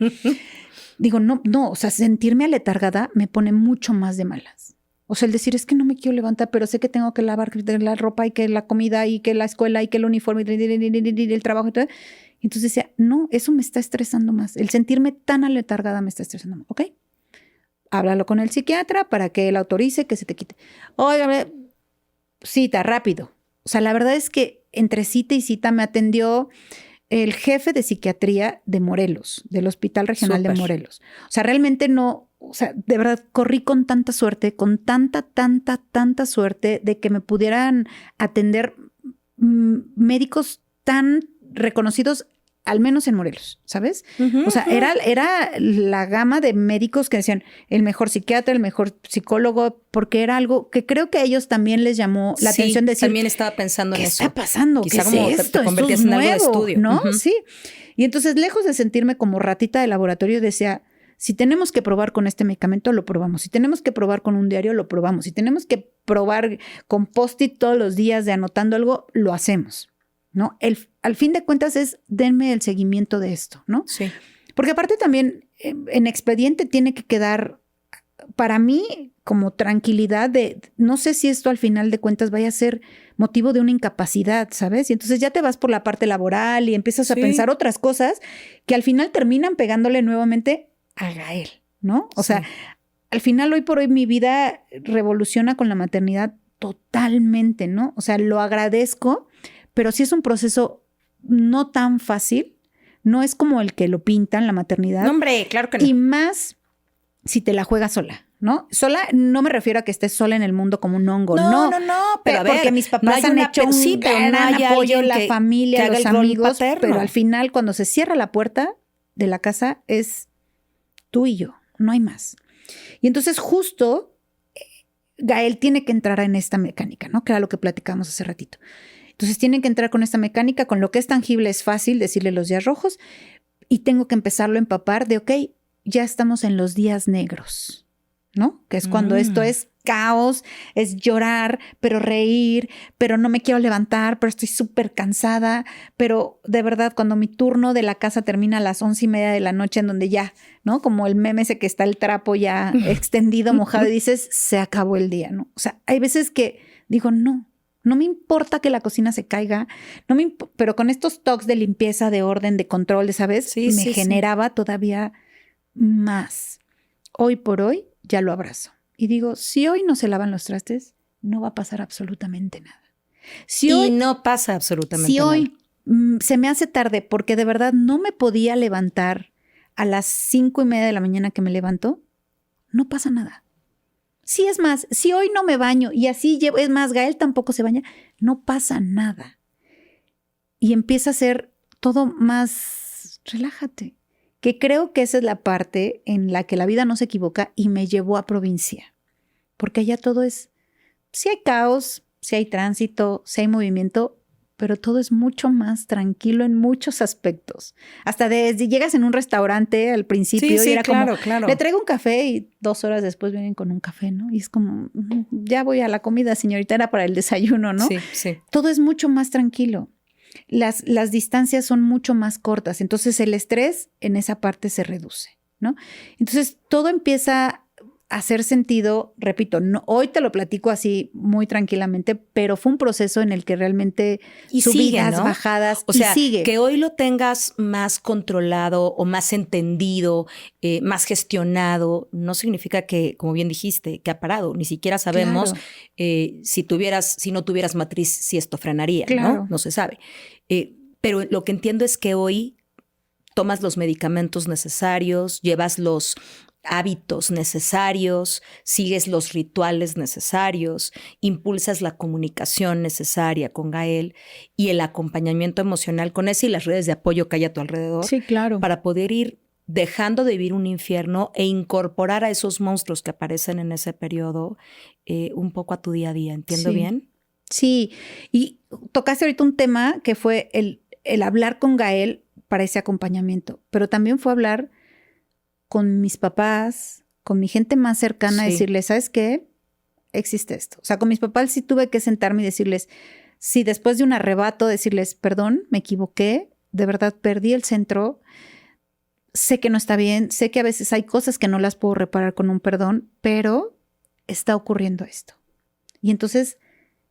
digo, no, o sea, sentirme aletargada me pone mucho más de malas. O sea, el decir, es que no me quiero levantar, pero sé que tengo que lavar la ropa y que la comida y que la escuela y que el uniforme y el trabajo y todo. Y entonces decía, no, eso me está estresando más. El sentirme tan aletargada me está estresando más. ¿Ok? Háblalo con el psiquiatra para que él autorice que se te quite. Oiga, cita, rápido. O sea, la verdad es que entre cita y cita me atendió el jefe de psiquiatría de Morelos, del Hospital Regional de Morelos. O sea, realmente no, o sea, de verdad corrí con tanta suerte, con tanta suerte de que me pudieran atender médicos tan reconocidos, al menos en Morelos, ¿sabes? O sea, era la gama de médicos que decían el mejor psiquiatra, el mejor psicólogo, porque era algo que creo que a ellos también les llamó la atención. Decir, también estaba pensando en eso. ¿Qué está pasando? Quizá ¿Qué es esto? te convertías Esto es en algo de nuevo, estudio. ¿no? Sí. Y entonces, lejos de sentirme como ratita de laboratorio, decía, si tenemos que probar con este medicamento, lo probamos. Si tenemos que probar con un diario, lo probamos. Si tenemos que probar con post-it todos los días de anotando algo, lo hacemos, ¿no? Al fin de cuentas es, denme el seguimiento de esto, ¿no? Sí. Porque aparte también en expediente tiene que quedar, para mí, como tranquilidad de, no sé si esto al final de cuentas vaya a ser motivo de una incapacidad, ¿sabes? Y entonces ya te vas por la parte laboral y empiezas a pensar otras cosas que al final terminan pegándole nuevamente a Gael, ¿no? O sea, al final hoy por hoy mi vida revoluciona con la maternidad totalmente, ¿no? O sea, lo agradezco, pero sí es un proceso no tan fácil, no es como el que lo pintan, la maternidad. No, hombre, claro que no. Y más si te la juegas sola, ¿no? Sola, no me refiero a que estés sola en el mundo como un hongo, no. pero a ver, porque mis papás no hay han una hecho un sí, pero no gran hay apoyo, alguien la que familia, haga los el rol amigos, paterno. pero al final cuando se cierra la puerta de la casa es tú y yo, no hay más. Y entonces justo Gael tiene que entrar en esta mecánica, ¿no? Que era lo que platicamos hace ratito. Entonces tienen que entrar con esta mecánica, con lo que es tangible es fácil decirle los días rojos y tengo que empezarlo a empapar de, ok, ya estamos en los días negros, ¿no? Que es cuando esto es caos, es llorar, pero reír, pero no me quiero levantar, pero estoy súper cansada, pero de verdad cuando mi turno de la casa termina a las 11:30 de la noche en donde ya, ¿no? Como el meme ese que está el trapo ya extendido, mojado y dices, se acabó el día, ¿no? O sea, hay veces que digo, no me importa que la cocina se caiga, pero con estos toques de limpieza, de orden, de control, de, ¿sabes? Me generaba todavía más. Hoy por hoy ya lo abrazo. Y digo, si hoy no se lavan los trastes, no va a pasar absolutamente nada. No pasa absolutamente nada. Si hoy se me hace tarde porque de verdad no me podía levantar a las 5:30 de la mañana que me levanto, no pasa nada. Sí, es más, si hoy no me baño y así llevo, es más, Gael tampoco se baña, no pasa nada. Y empieza a ser todo más, relájate. Que creo que esa es la parte en la que la vida no se equivoca y me llevó a provincia. Porque allá todo es, sí hay caos, sí hay tránsito, sí hay movimiento, pero todo es mucho más tranquilo en muchos aspectos. Hasta desde llegas en un restaurante al principio y era como, le traigo un café y 2 horas después vienen con un café, ¿no? Y es como, ya voy a la comida, señorita, era para el desayuno, ¿no? Sí. Todo es mucho más tranquilo. Las distancias son mucho más cortas, entonces el estrés en esa parte se reduce, ¿no? Entonces todo empieza a hacer sentido, repito, hoy te lo platico así muy tranquilamente, pero fue un proceso en el que realmente subidas, ¿no? Bajadas, o sea, sigue. Que hoy lo tengas más controlado o más entendido, más gestionado, no significa que, como bien dijiste, que ha parado. Ni siquiera sabemos si no tuvieras matriz, si esto frenaría, ¿no? No se sabe. Pero lo que entiendo es que hoy tomas los medicamentos necesarios, llevas los hábitos necesarios, sigues los rituales necesarios, impulsas la comunicación necesaria con Gael y el acompañamiento emocional con ese y las redes de apoyo que hay a tu alrededor. Sí, claro. Para poder ir dejando de vivir un infierno e incorporar a esos monstruos que aparecen en ese periodo un poco a tu día a día. ¿Entiendo bien? Sí, y tocaste ahorita un tema que fue el hablar con Gael para ese acompañamiento, pero también fue hablar con mis papás, con mi gente más cercana, decirles, ¿sabes qué? Existe esto. O sea, con mis papás sí tuve que sentarme y decirles, sí, después de un arrebato, decirles, perdón, me equivoqué, de verdad perdí el centro, sé que no está bien, sé que a veces hay cosas que no las puedo reparar con un perdón, pero está ocurriendo esto. Y entonces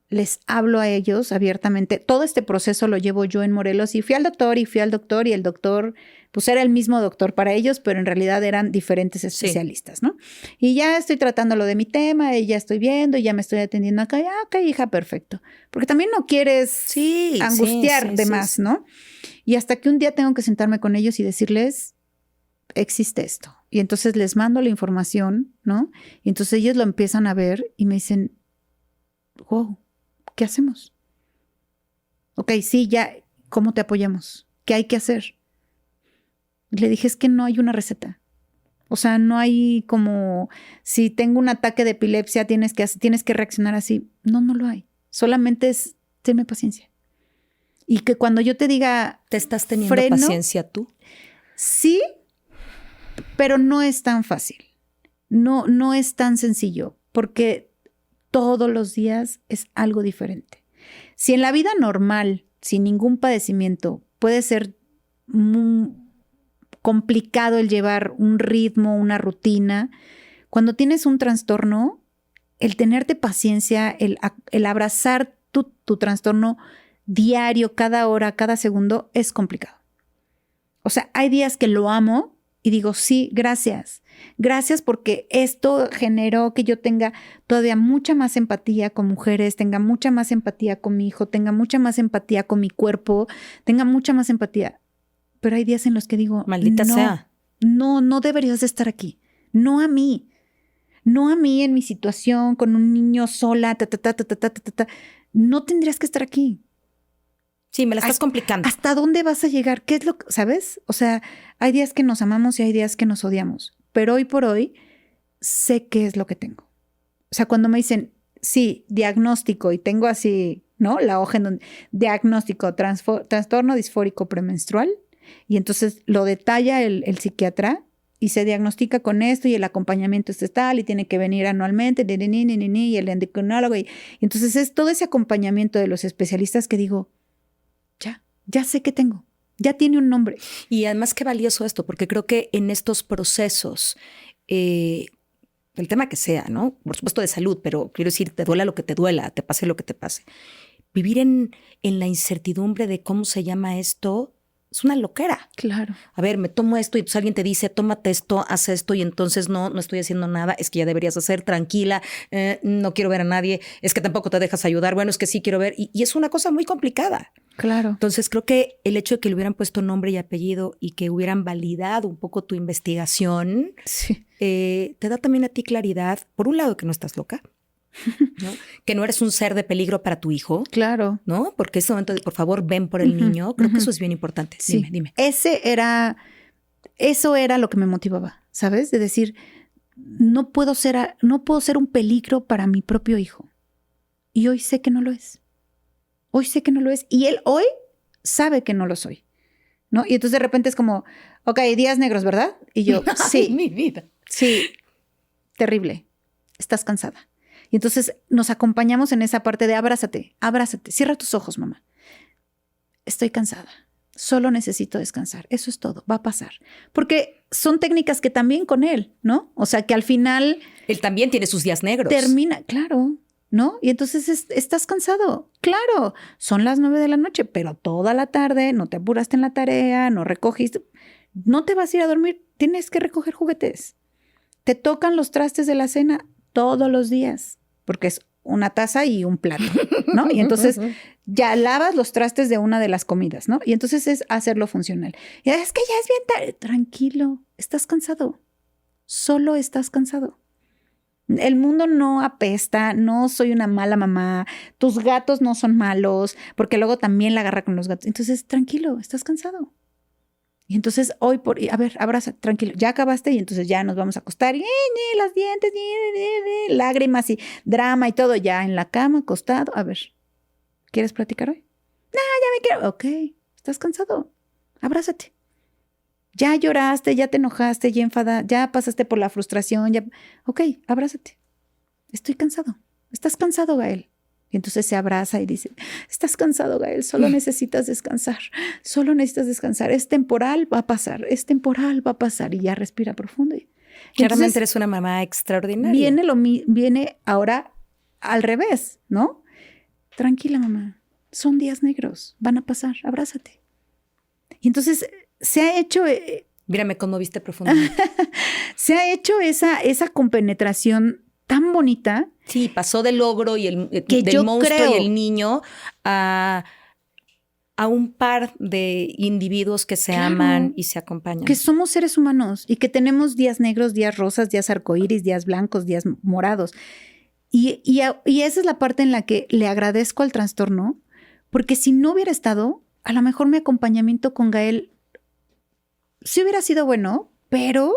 les hablo a ellos abiertamente. Todo este proceso lo llevo yo en Morelos y fui al doctor y el doctor, pues era el mismo doctor para ellos, pero en realidad eran diferentes especialistas, ¿no? Y ya estoy tratando lo de mi tema y ya estoy viendo y ya me estoy atendiendo acá. Ok, hija, perfecto. Porque también no quieres angustiar de más, ¿no? Y hasta que un día tengo que sentarme con ellos y decirles, existe esto. Y entonces les mando la información, ¿no? Y entonces ellos lo empiezan a ver y me dicen, wow, ¿qué hacemos? Ok, sí, ya, ¿cómo te apoyamos? ¿Qué hay que hacer? Le dije, es que no hay una receta. O sea, no hay como, si tengo un ataque de epilepsia, tienes que reaccionar así. No lo hay. Solamente es, tenme paciencia. Y que cuando yo te diga, ¿te estás teniendo paciencia tú? Sí, pero no es tan fácil. No es tan sencillo, porque todos los días es algo diferente. Si en la vida normal, sin ningún padecimiento, puede ser muy complicado el llevar un ritmo, una rutina, cuando tienes un trastorno, el tenerte paciencia, el abrazar tu trastorno diario, cada hora, cada segundo, es complicado. O sea, hay días que lo amo y digo, sí, gracias. Gracias porque esto generó que yo tenga todavía mucha más empatía con mujeres, tenga mucha más empatía con mi hijo, tenga mucha más empatía con mi cuerpo, tenga mucha más empatía. Pero hay días en los que digo, maldita sea. No deberías de estar aquí. No a mí. no a mí en mi situación con un niño sola, no tendrías que estar aquí. Sí, me la estás complicando. ¿Hasta dónde vas a llegar? ¿Qué es lo que, sabes? O sea, hay días que nos amamos y hay días que nos odiamos, pero hoy por hoy sé qué es lo que tengo. O sea, cuando me dicen, sí, diagnóstico, y tengo así, ¿no? La hoja en donde, diagnóstico, trastorno disfórico premenstrual, y entonces lo detalla el psiquiatra y se diagnostica con esto y el acompañamiento es tal y tiene que venir anualmente, y el endocrinólogo, y entonces es todo ese acompañamiento de los especialistas que digo, ya sé qué tengo, ya tiene un nombre. Y además qué valioso esto, porque creo que en estos procesos, el tema que sea, ¿no? Por supuesto de salud, pero quiero decir, te duela lo que te duela, te pase lo que te pase. Vivir en la incertidumbre de cómo se llama esto es una loquera. Claro. A ver, me tomo esto y entonces alguien te dice, tómate esto, haz esto y entonces no estoy haciendo nada, es que ya deberías hacer, tranquila, no quiero ver a nadie, es que tampoco te dejas ayudar, bueno, es que sí quiero ver y es una cosa muy complicada. Claro. Entonces creo que el hecho de que le hubieran puesto nombre y apellido y que hubieran validado un poco tu investigación, sí. Te da también a ti claridad, por un lado que no estás loca, ¿no? Que no eres un ser de peligro para tu hijo. Claro. ¿No? Porque ese momento de, por favor, ven por el niño, creo que eso es bien importante. Sí. Dime. Eso era lo que me motivaba, ¿sabes? De decir, no puedo ser un peligro para mi propio hijo. Y hoy sé que no lo es. Hoy sé que no lo es. Y él hoy sabe que no lo soy, ¿no? Y entonces de repente es como, ok, días negros, ¿verdad? Y yo, sí. Ay, mi vida. Sí, terrible. Estás cansada. Y entonces nos acompañamos en esa parte de abrázate, cierra tus ojos, mamá. Estoy cansada, solo necesito descansar, eso es todo, va a pasar. Porque son técnicas que también con él, ¿no? O sea, que al final... Él también tiene sus días negros. Termina, claro, ¿no? Y entonces estás cansado, claro, son las 9 de la noche, pero toda la tarde no te apuraste en la tarea, no recogiste, no te vas a ir a dormir, tienes que recoger juguetes. Te tocan los trastes de la cena todos los días, porque es una taza y un plato, ¿no? Y entonces ya lavas los trastes de una de las comidas, ¿no? Y entonces es hacerlo funcional. Y es que ya es bien tarde. Tranquilo, estás cansado. Solo estás cansado. El mundo no apesta, no soy una mala mamá, tus gatos no son malos, porque luego también la agarra con los gatos. Entonces, tranquilo, estás cansado. Y entonces hoy, a ver, abraza, tranquilo, ya acabaste y entonces ya nos vamos a acostar. Y las dientes, lágrimas y drama y todo ya en la cama, acostado. A ver, ¿quieres platicar hoy? No, ya me quiero. Ok, estás cansado, abrázate. Ya lloraste, ya te enojaste, ya enfadaste, ya pasaste por la frustración, ya. Ok, abrázate. Estoy cansado. Estás cansado, Gael. Y entonces se abraza y dice, estás cansado, Gael, solo necesitas descansar, solo necesitas descansar. Es temporal, va a pasar, es temporal, va a pasar. Y ya respira profundo. Claramente eres una mamá extraordinaria. Viene ahora al revés, ¿no? Tranquila, mamá, son días negros, van a pasar, abrázate. Y entonces se ha hecho... Mira, me conmoviste profundamente. Se ha hecho esa compenetración tan bonita. Sí, pasó del ogro y del monstruo y el niño a un par de individuos que se aman y se acompañan. Que somos seres humanos y que tenemos días negros, días rosas, días arcoíris, días blancos, días morados. Y esa es la parte en la que le agradezco al trastorno, porque si no hubiera estado, a lo mejor mi acompañamiento con Gael sí hubiera sido bueno, pero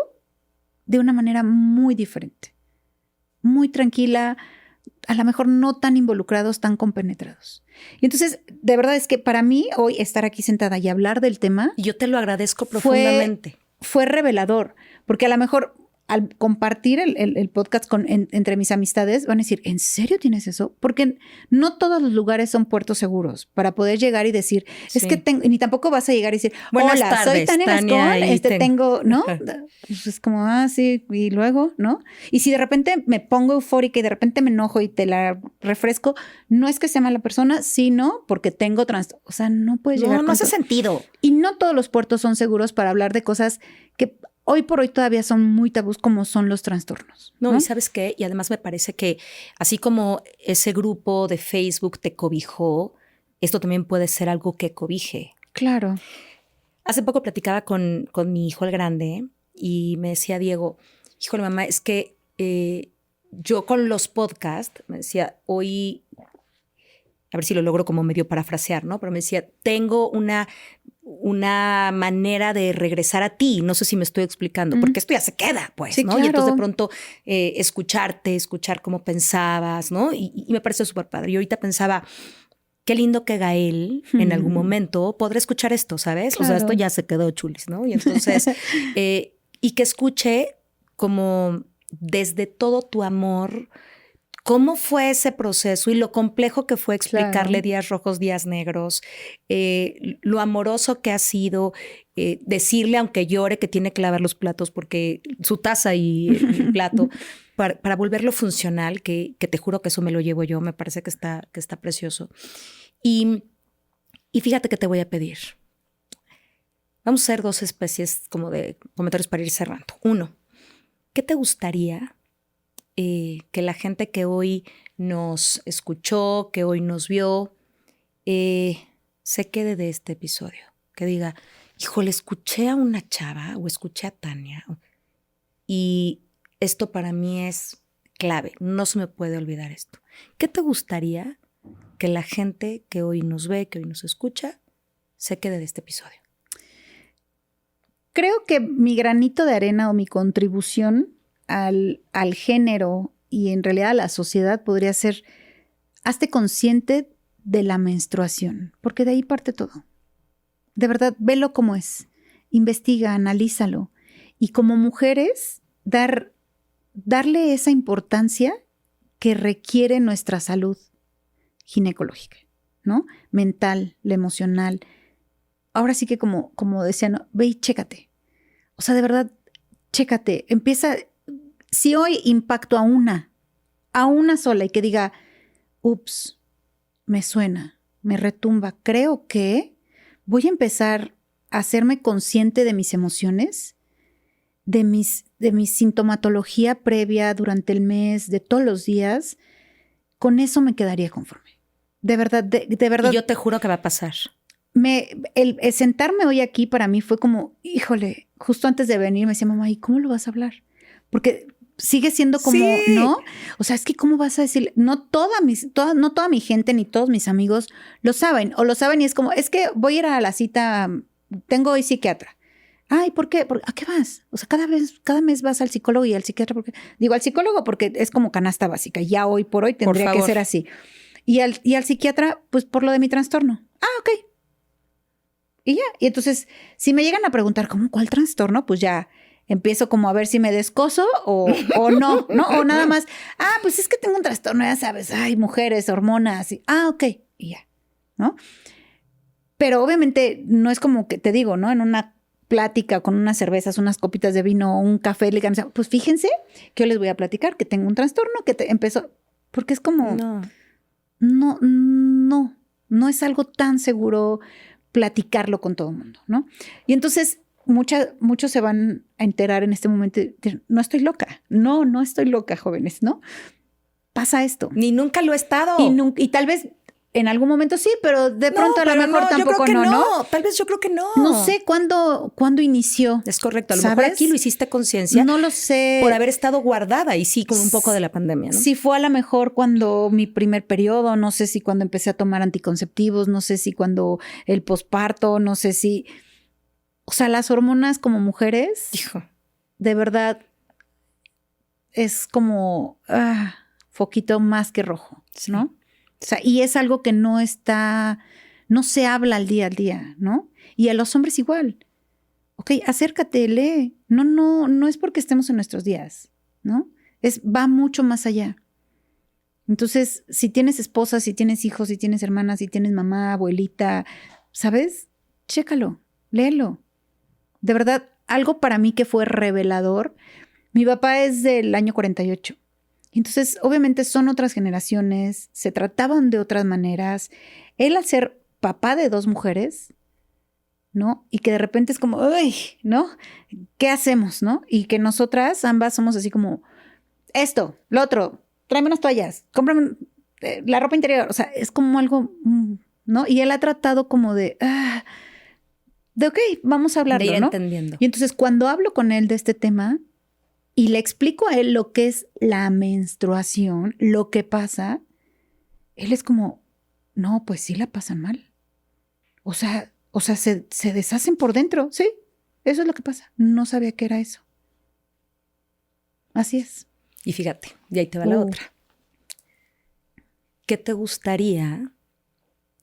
de una manera muy diferente. Muy tranquila, a lo mejor no tan involucrados, tan compenetrados. Y entonces, de verdad es que para mí hoy estar aquí sentada y hablar del tema... Y yo te lo agradezco profundamente. Fue revelador, porque a lo mejor al compartir el podcast entre mis amistades van a decir, ¿en serio tienes eso? Porque no todos los lugares son puertos seguros para poder llegar y decir, es que tengo, ni tampoco vas a llegar y decir, buenas hola, tardes, soy Tania Gascón, tengo, ¿no? Pues es como, sí, y luego, ¿no? Y si de repente me pongo eufórica y de repente me enojo y te la refresco, no es que sea mala persona, sino porque tengo trastorno. O sea, no puedes llegar. No hace sentido. Y no todos los puertos son seguros para hablar de cosas que hoy por hoy todavía son muy tabús, como son los trastornos. No, y ¿sabes qué? Y además me parece que así como ese grupo de Facebook te cobijó, esto también puede ser algo que cobije. Claro. Hace poco platicaba con mi hijo el grande y me decía Diego, híjole mamá, es que yo con los podcasts, me decía, hoy, a ver si lo logro como medio parafrasear, ¿no? Pero me decía, tengo una manera de regresar a ti. No sé si me estoy explicando, porque esto ya se queda, pues, Sí, ¿no? claro. Y entonces de pronto escuchar cómo pensabas, ¿no? Y me parece súper padre. Y ahorita pensaba, qué lindo que Gael en algún momento podrá escuchar esto, ¿sabes? Claro. O sea, esto ya se quedó chulis, ¿no? Y entonces, y que escuche como desde todo tu amor, cómo fue ese proceso y lo complejo que fue explicarle Claro. días rojos, días negros, lo amoroso que ha sido, decirle, aunque llore, que tiene que lavar los platos porque su taza y el plato, para volverlo funcional, que te juro que eso me lo llevo yo, me parece que está precioso. Y fíjate que te voy a pedir. Vamos a hacer 2 especies como de comentarios para ir cerrando. 1, ¿qué te gustaría que la gente que hoy nos escuchó, que hoy nos vio, se quede de este episodio? Que diga, híjole, escuché a una chava o escuché a Tania y esto para mí es clave, no se me puede olvidar esto. ¿Qué te gustaría que la gente que hoy nos ve, que hoy nos escucha, se quede de este episodio? Creo que mi granito de arena o mi contribución al género y en realidad a la sociedad podría ser, hazte consciente de la menstruación, porque de ahí parte todo. De verdad, velo como es, investiga, analízalo. Y como mujeres, darle esa importancia que requiere nuestra salud ginecológica, ¿no? Mental, la emocional. Ahora sí que como decía, ¿no? Ve y chécate. O sea, de verdad, chécate. Empieza, si hoy impacto a una sola y que diga, ups, me suena, me retumba, creo que voy a empezar a hacerme consciente de mis emociones, de mi sintomatología previa durante el mes, de todos los días. Con eso me quedaría conforme. De verdad, de verdad. Y yo te juro que va a pasar. El sentarme hoy aquí para mí fue como, híjole, justo antes de venir me decía, mamá, ¿y cómo lo vas a hablar? Porque sigue siendo como, Sí. ¿no? O sea, es que ¿cómo vas a decir? No toda mi gente ni todos mis amigos lo saben, o lo saben y es como, es que voy a ir a la cita, tengo hoy psiquiatra. Ay, ¿por qué? ¿A qué vas? O sea, cada mes vas al psicólogo y al psiquiatra. Digo, al psicólogo porque es como canasta básica. Ya hoy por hoy tendría que ser así. Y al psiquiatra, pues por lo de mi trastorno. Ah, ok. Y ya. Y entonces, si me llegan a preguntar, ¿cuál trastorno? Pues ya empiezo como a ver si me descoso o no, ¿no? O nada más, pues es que tengo un trastorno, ya sabes, ay, mujeres, hormonas. Y, ok. Y ya, ¿no? Pero obviamente no es como que te digo, ¿no? En una plática con unas cervezas, unas copitas de vino, un café, le digan, pues fíjense que yo les voy a platicar que tengo un trastorno que empezó, porque es como, no es algo tan seguro platicarlo con todo el mundo, ¿no? Y entonces muchos se van a enterar en este momento, no estoy loca, no estoy loca, jóvenes, ¿no? Pasa esto. Ni nunca lo he estado. Y tal vez en algún momento sí, pero de pronto a lo mejor tampoco no. Tal vez yo creo que no. No sé cuándo inició. Es correcto. A lo ¿sabes? mejor aquí lo hiciste conciencia. No lo sé. Por haber estado guardada y sí, con un poco de la pandemia, ¿no? Sí, fue a lo mejor cuando mi primer periodo, no sé si cuando empecé a tomar anticonceptivos, no sé si cuando el posparto, no sé si... O sea, las hormonas como mujeres, Hijo. de verdad, es como foquito más que rojo, Sí. ¿no? O sea, y es algo que no se habla al día, ¿no? Y a los hombres igual. Ok, acércate, lee. No es porque estemos en nuestros días, ¿no? Va mucho más allá. Entonces, si tienes esposa, si tienes hijos, si tienes hermanas, si tienes mamá, abuelita, ¿sabes? Chécalo, léelo. De verdad, algo para mí que fue revelador. Mi papá es del año 48. Entonces, obviamente son otras generaciones, se trataban de otras maneras. Él al ser papá de 2 mujeres, ¿no? Y que de repente es como, ¡ay! ¿No? ¿Qué hacemos, no? Y que nosotras ambas somos así como, esto, lo otro, tráeme unas toallas, cómprame la ropa interior. O sea, es como algo, ¿no? Y él ha tratado como de ok, vamos a hablarlo, de ir ¿no? entendiendo. Y entonces cuando hablo con él de este tema, y le explico a él lo que es la menstruación, lo que pasa, él es como, no, pues sí la pasan mal. O sea, se deshacen por dentro, sí, eso es lo que pasa. No sabía que era eso. Así es. Y fíjate, y ahí te va la otra. ¿Qué te gustaría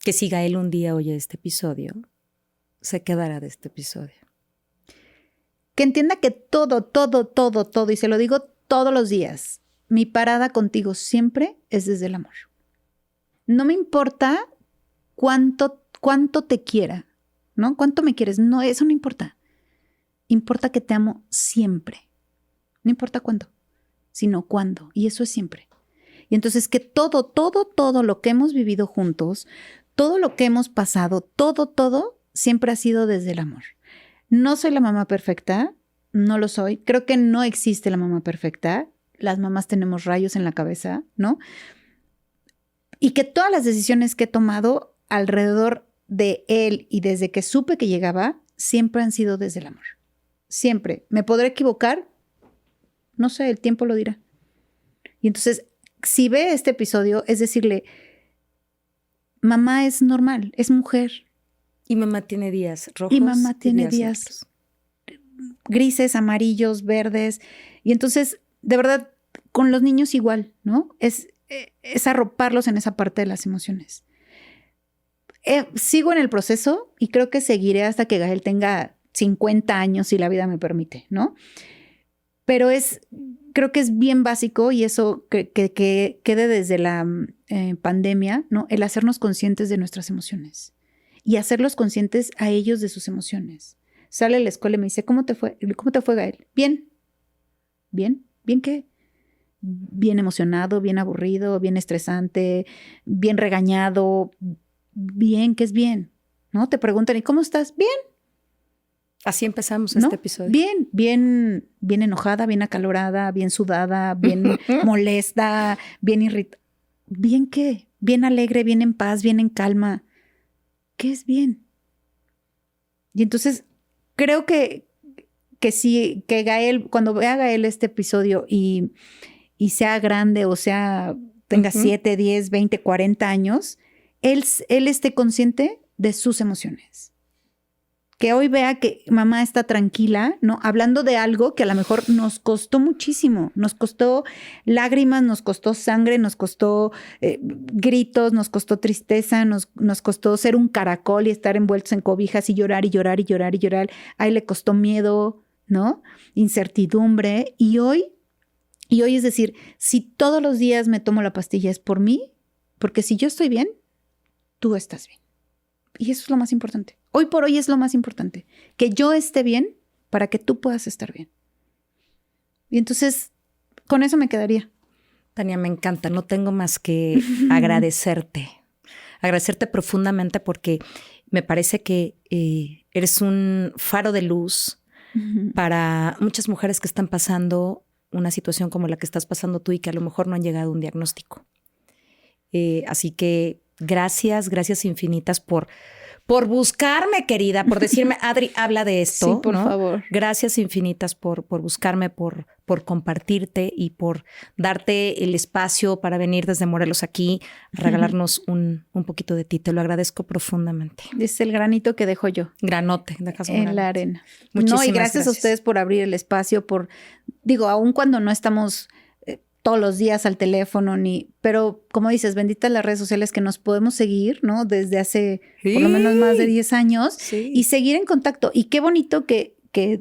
que si Gael un día oye este episodio, se quedara de este episodio? Que entienda que todo, y se lo digo todos los días, mi parada contigo siempre es desde el amor. No me importa cuánto te quiera, ¿no? Cuánto me quieres, no, eso no importa. Importa que te amo siempre. No importa cuándo, sino cuándo, y eso es siempre. Y entonces que todo lo que hemos vivido juntos, todo lo que hemos pasado, todo siempre ha sido desde el amor. No soy la mamá perfecta, no lo soy. Creo que no existe la mamá perfecta. Las mamás tenemos rayos en la cabeza, ¿no? Y que todas las decisiones que he tomado alrededor de él y desde que supe que llegaba, siempre han sido desde el amor. Siempre. ¿Me podré equivocar? No sé, el tiempo lo dirá. Y entonces, si ve este episodio, es decirle, mamá es normal, es mujer. Y mamá tiene días rojos. Y mamá tiene días negros. Grises, amarillos, verdes. Y entonces, de verdad, con los niños igual, ¿no? Es arroparlos en esa parte de las emociones. Sigo en el proceso y creo que seguiré hasta que Gael tenga 50 años, si la vida me permite, ¿no? Pero creo que es bien básico y eso que quede desde la pandemia, ¿no? El hacernos conscientes de nuestras emociones y hacerlos conscientes a ellos de sus emociones. Sale a la escuela y me dice, ¿cómo te fue? ¿Cómo te fue, Gael? Bien. ¿Bien? ¿Bien qué? Bien emocionado, bien aburrido, bien estresante, bien regañado. Bien, ¿qué es bien? ¿No? Te preguntan, ¿y cómo estás? Bien. Así empezamos ¿No? este episodio. Bien enojada, bien acalorada, bien sudada, bien molesta, bien irritada. ¿Bien qué? Bien alegre, bien en paz, bien en calma. ¿Qué es bien? Y entonces creo que sí, que Gael, cuando vea a Gael este episodio y sea grande o sea, tenga 7, 10, 20, 40 años, él esté consciente de sus emociones. Que hoy vea que mamá está tranquila, ¿no? Hablando de algo que a lo mejor nos costó muchísimo. Nos costó lágrimas, nos costó sangre, nos costó gritos, nos costó tristeza, nos costó ser un caracol y estar envueltos en cobijas y llorar y llorar y llorar y llorar. A él le costó miedo, ¿no? Incertidumbre. Y hoy es decir, si todos los días me tomo la pastilla es por mí, porque si yo estoy bien, tú estás bien. Y eso es lo más importante. Hoy por hoy es lo más importante. Que yo esté bien para que tú puedas estar bien. Y entonces, con eso me quedaría. Tania, me encanta. No tengo más que agradecerte. Agradecerte profundamente porque me parece que eres un faro de luz para muchas mujeres que están pasando una situación como la que estás pasando tú y que a lo mejor no han llegado a un diagnóstico. Así que gracias infinitas por buscarme, querida, por decirme, Adri, habla de esto. Sí, por favor. Gracias infinitas por buscarme, por compartirte y por darte el espacio para venir desde Morelos aquí a regalarnos un poquito de ti. Te lo agradezco profundamente. Es el granito que dejo yo. Granote, dejas en la arena. Muchísimas y gracias a ustedes por abrir el espacio, aun cuando no estamos todos los días al teléfono, pero como dices, benditas las redes sociales que nos podemos seguir, ¿no? Desde hace por lo menos más de 10 años y seguir en contacto. Y qué bonito que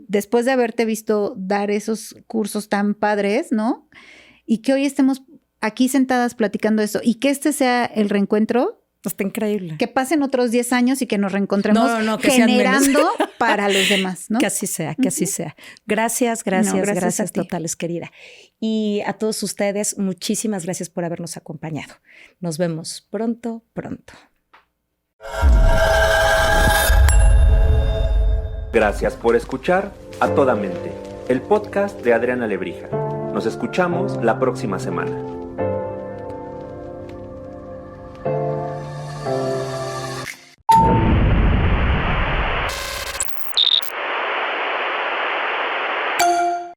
después de haberte visto dar esos cursos tan padres, ¿no? Y que hoy estemos aquí sentadas platicando eso y que este sea el reencuentro. Está increíble. Que pasen otros 10 años y que nos reencontremos que generando para los demás, ¿no? Que así sea, que así sea. Gracias totales, querida. Y a todos ustedes, muchísimas gracias por habernos acompañado. Nos vemos pronto. Gracias por escuchar A Toda Mente, el podcast de Adriana Lebrija. Nos escuchamos la próxima semana.